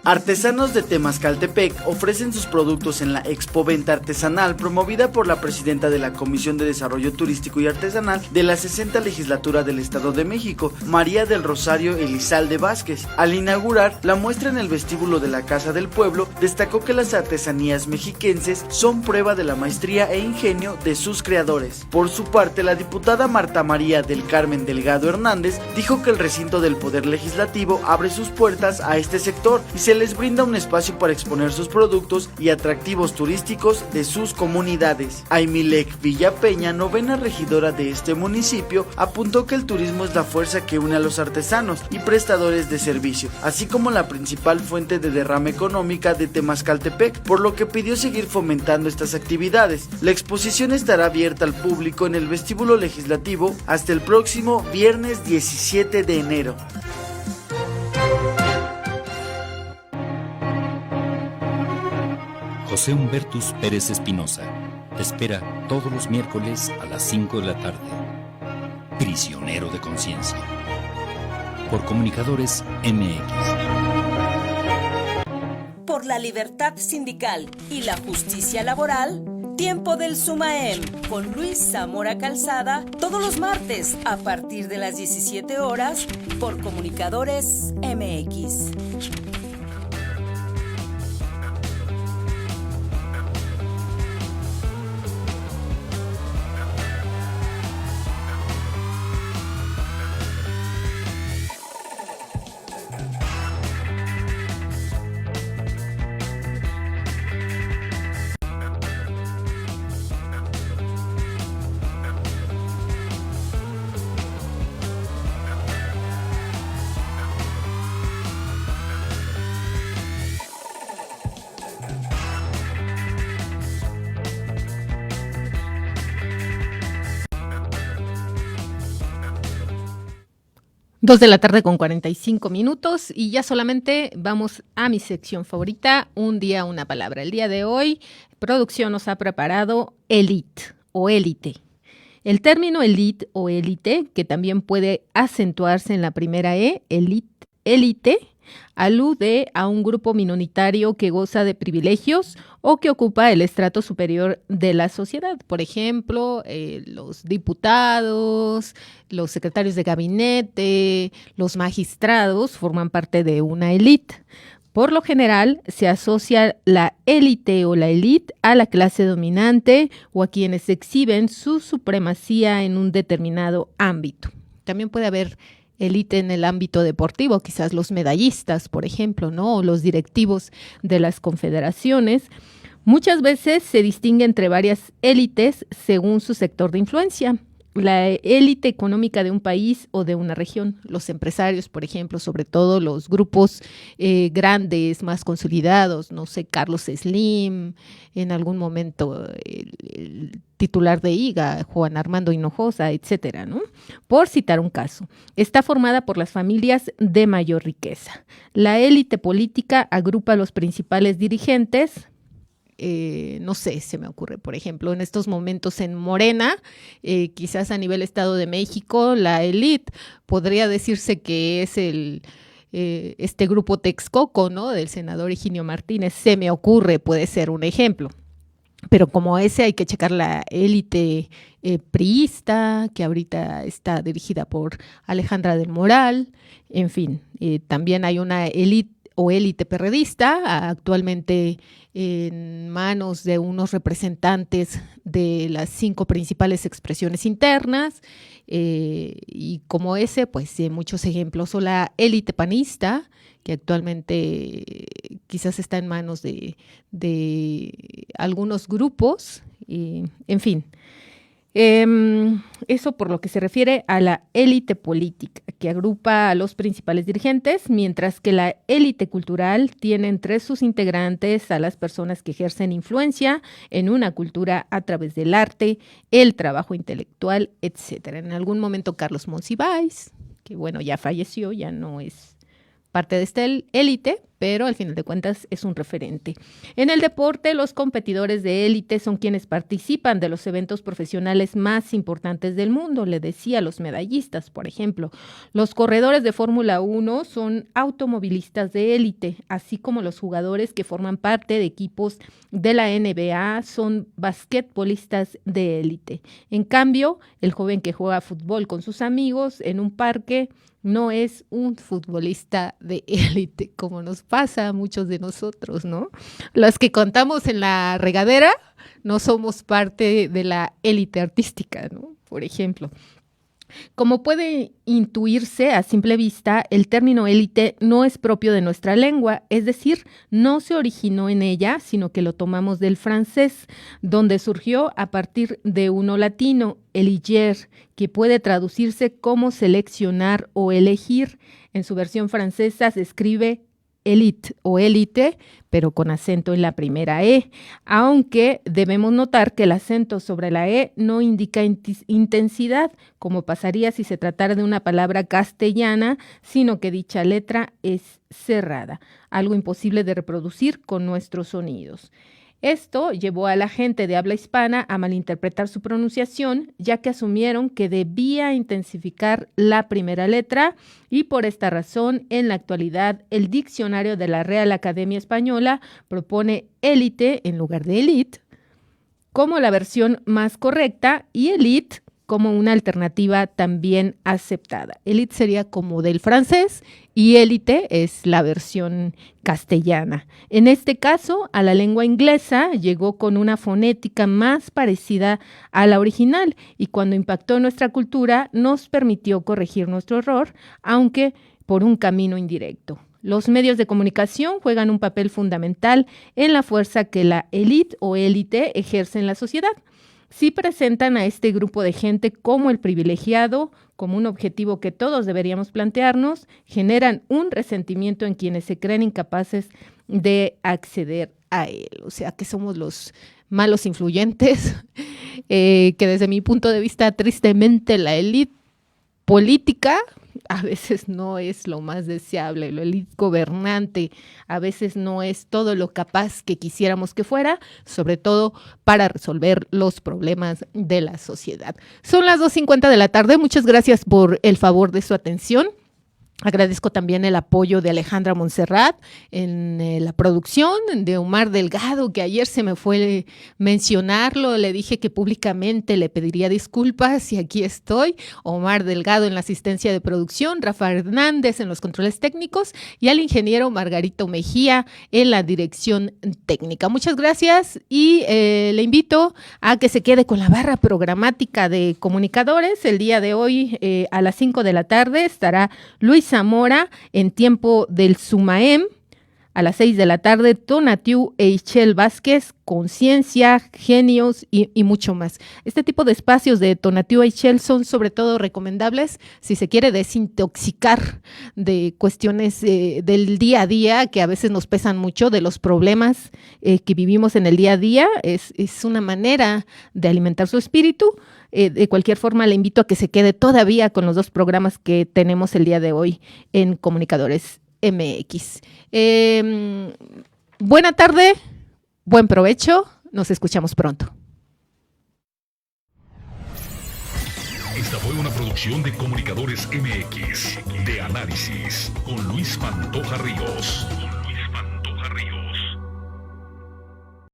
Artesanos de Temascaltepec ofrecen sus productos en la Expoventa Artesanal promovida por la presidenta de la Comisión de Desarrollo Turístico y Artesanal de la 60 Legislatura del Estado de México, María del Rosario Elizalde Vázquez. Al inaugurar la muestra en el vestíbulo de la Casa del Pueblo, destacó que las artesanías mexiquenses son prueba de la maestría e ingenio de sus creadores. Por su parte, la diputada Marta María del Carmen Delgado Hernández dijo que el recinto del Poder Legislativo abre sus puertas a este sector y se que les brinda un espacio para exponer sus productos y atractivos turísticos de sus comunidades. Aimilek Villapeña, novena regidora de este municipio, apuntó que el turismo es la fuerza que une a los artesanos y prestadores de servicio, así como la principal fuente de derrama económica de Temazcaltepec, por lo que pidió seguir fomentando estas actividades. La exposición estará abierta al público en el vestíbulo legislativo hasta el próximo viernes 17 de enero. José Humbertus Pérez Espinosa te espera todos los miércoles a las 5 de la tarde. Prisionero de conciencia. Por Comunicadores MX. Por la libertad sindical y la justicia laboral, Tiempo del SUMAEM con Luis Zamora Calzada, todos los martes a partir de las 17 horas por Comunicadores MX. Dos de la tarde con 45 minutos y ya solamente vamos a mi sección favorita, un día, una palabra. El día de hoy, producción nos ha preparado élite o élite. El término élite o élite, que también puede acentuarse en la primera E, élite, alude a un grupo minoritario que goza de privilegios o que ocupa el estrato superior de la sociedad. Por ejemplo, los diputados, los secretarios de gabinete, los magistrados forman parte de una élite. Por lo general, se asocia la élite o la élite a la clase dominante o a quienes exhiben su supremacía en un determinado ámbito. También puede haber élite en el ámbito deportivo, quizás los medallistas, por ejemplo, ¿no? O los directivos de las confederaciones. Muchas veces se distingue entre varias élites según su sector de influencia. La élite económica de un país o de una región, los empresarios, por ejemplo, sobre todo los grupos grandes, más consolidados, no sé, Carlos Slim, en algún momento el titular de IGA, Juan Armando Hinojosa, etcétera, ¿no? Por citar un caso. Está formada por las familias de mayor riqueza. La élite política agrupa a los principales dirigentes. No sé, se me ocurre, por ejemplo, en estos momentos en Morena, quizás a nivel Estado de México, la élite podría decirse que es este grupo Texcoco, ¿no? Del senador Higinio Martínez, se me ocurre, puede ser un ejemplo. Pero como ese hay que checar la élite priista, que ahorita está dirigida por Alejandra del Moral, en fin, también hay una élite o élite perredista, actualmente en manos de unos representantes de las 5 principales expresiones internas, y como ese, pues muchos ejemplos, o la élite panista, que actualmente quizás está en manos de algunos grupos, en fin. Eso por lo que se refiere a la élite política, que agrupa a los principales dirigentes, mientras que la élite cultural tiene entre sus integrantes a las personas que ejercen influencia en una cultura a través del arte, el trabajo intelectual, etcétera. En algún momento Carlos Monsiváis, que bueno, ya falleció, ya no es parte de esta élite, pero al final de cuentas es un referente. En el deporte, los competidores de élite son quienes participan de los eventos profesionales más importantes del mundo. Le decía, los medallistas, por ejemplo. Los corredores de Fórmula 1 son automovilistas de élite, así como los jugadores que forman parte de equipos de la NBA son basquetbolistas de élite. En cambio, el joven que juega fútbol con sus amigos en un parque no es un futbolista de élite, como nos pasa a muchos de nosotros, ¿no? Los que contamos en la regadera no somos parte de la élite artística, ¿no? Por ejemplo. Como puede intuirse a simple vista, el término élite no es propio de nuestra lengua, es decir, no se originó en ella, sino que lo tomamos del francés, donde surgió a partir de uno latino, éliger, que puede traducirse como seleccionar o elegir. En su versión francesa se escribe élite o élite, pero con acento en la primera E, aunque debemos notar que el acento sobre la E no indica intensidad, como pasaría si se tratara de una palabra castellana, sino que dicha letra es cerrada, algo imposible de reproducir con nuestros sonidos. Esto llevó a la gente de habla hispana a malinterpretar su pronunciación, ya que asumieron que debía intensificar la primera letra y por esta razón, en la actualidad, el diccionario de la Real Academia Española propone élite en lugar de élite como la versión más correcta y élite como una alternativa también aceptada. Élite sería como del francés y élite es la versión castellana. En este caso, a la lengua inglesa llegó con una fonética más parecida a la original y cuando impactó en nuestra cultura nos permitió corregir nuestro error, aunque por un camino indirecto. Los medios de comunicación juegan un papel fundamental en la fuerza que la élite o élite ejerce en la sociedad. Sí presentan a este grupo de gente como el privilegiado, como un objetivo que todos deberíamos plantearnos, generan un resentimiento en quienes se creen incapaces de acceder a él. O sea, que somos los malos influyentes, que desde mi punto de vista, tristemente, la élite política a veces no es lo más deseable, la élite gobernante a veces no es todo lo capaz que quisiéramos que fuera, sobre todo para resolver los problemas de la sociedad. Son las 2:50 de la tarde, muchas gracias por el favor de su atención. Agradezco también el apoyo de Alejandra Montserrat en la producción, de Omar Delgado, que ayer se me fue mencionarlo, le dije que públicamente le pediría disculpas y aquí estoy. Omar Delgado en la asistencia de producción, Rafa Hernández en los controles técnicos y al ingeniero Margarito Mejía en la dirección técnica. Muchas gracias y le invito a que se quede con la barra programática de comunicadores. El día de hoy a las 5 de la tarde estará Luis Zamora en tiempo del Sumaem. A las 6 de la tarde, Tonatiuh e Ichel Vázquez, Conciencia, Genios y mucho más. Este tipo de espacios de Tonatiuh e Ichel son sobre todo recomendables si se quiere desintoxicar de cuestiones del día a día que a veces nos pesan mucho, de los problemas que vivimos en el día a día. Es una manera de alimentar su espíritu. De cualquier forma, le invito a que se quede todavía con los dos programas que tenemos el día de hoy en Comunicadores MX. Buena tarde, buen provecho, nos escuchamos pronto. Esta fue una producción de Comunicadores MX, de análisis, con Luis Pantoja Ríos.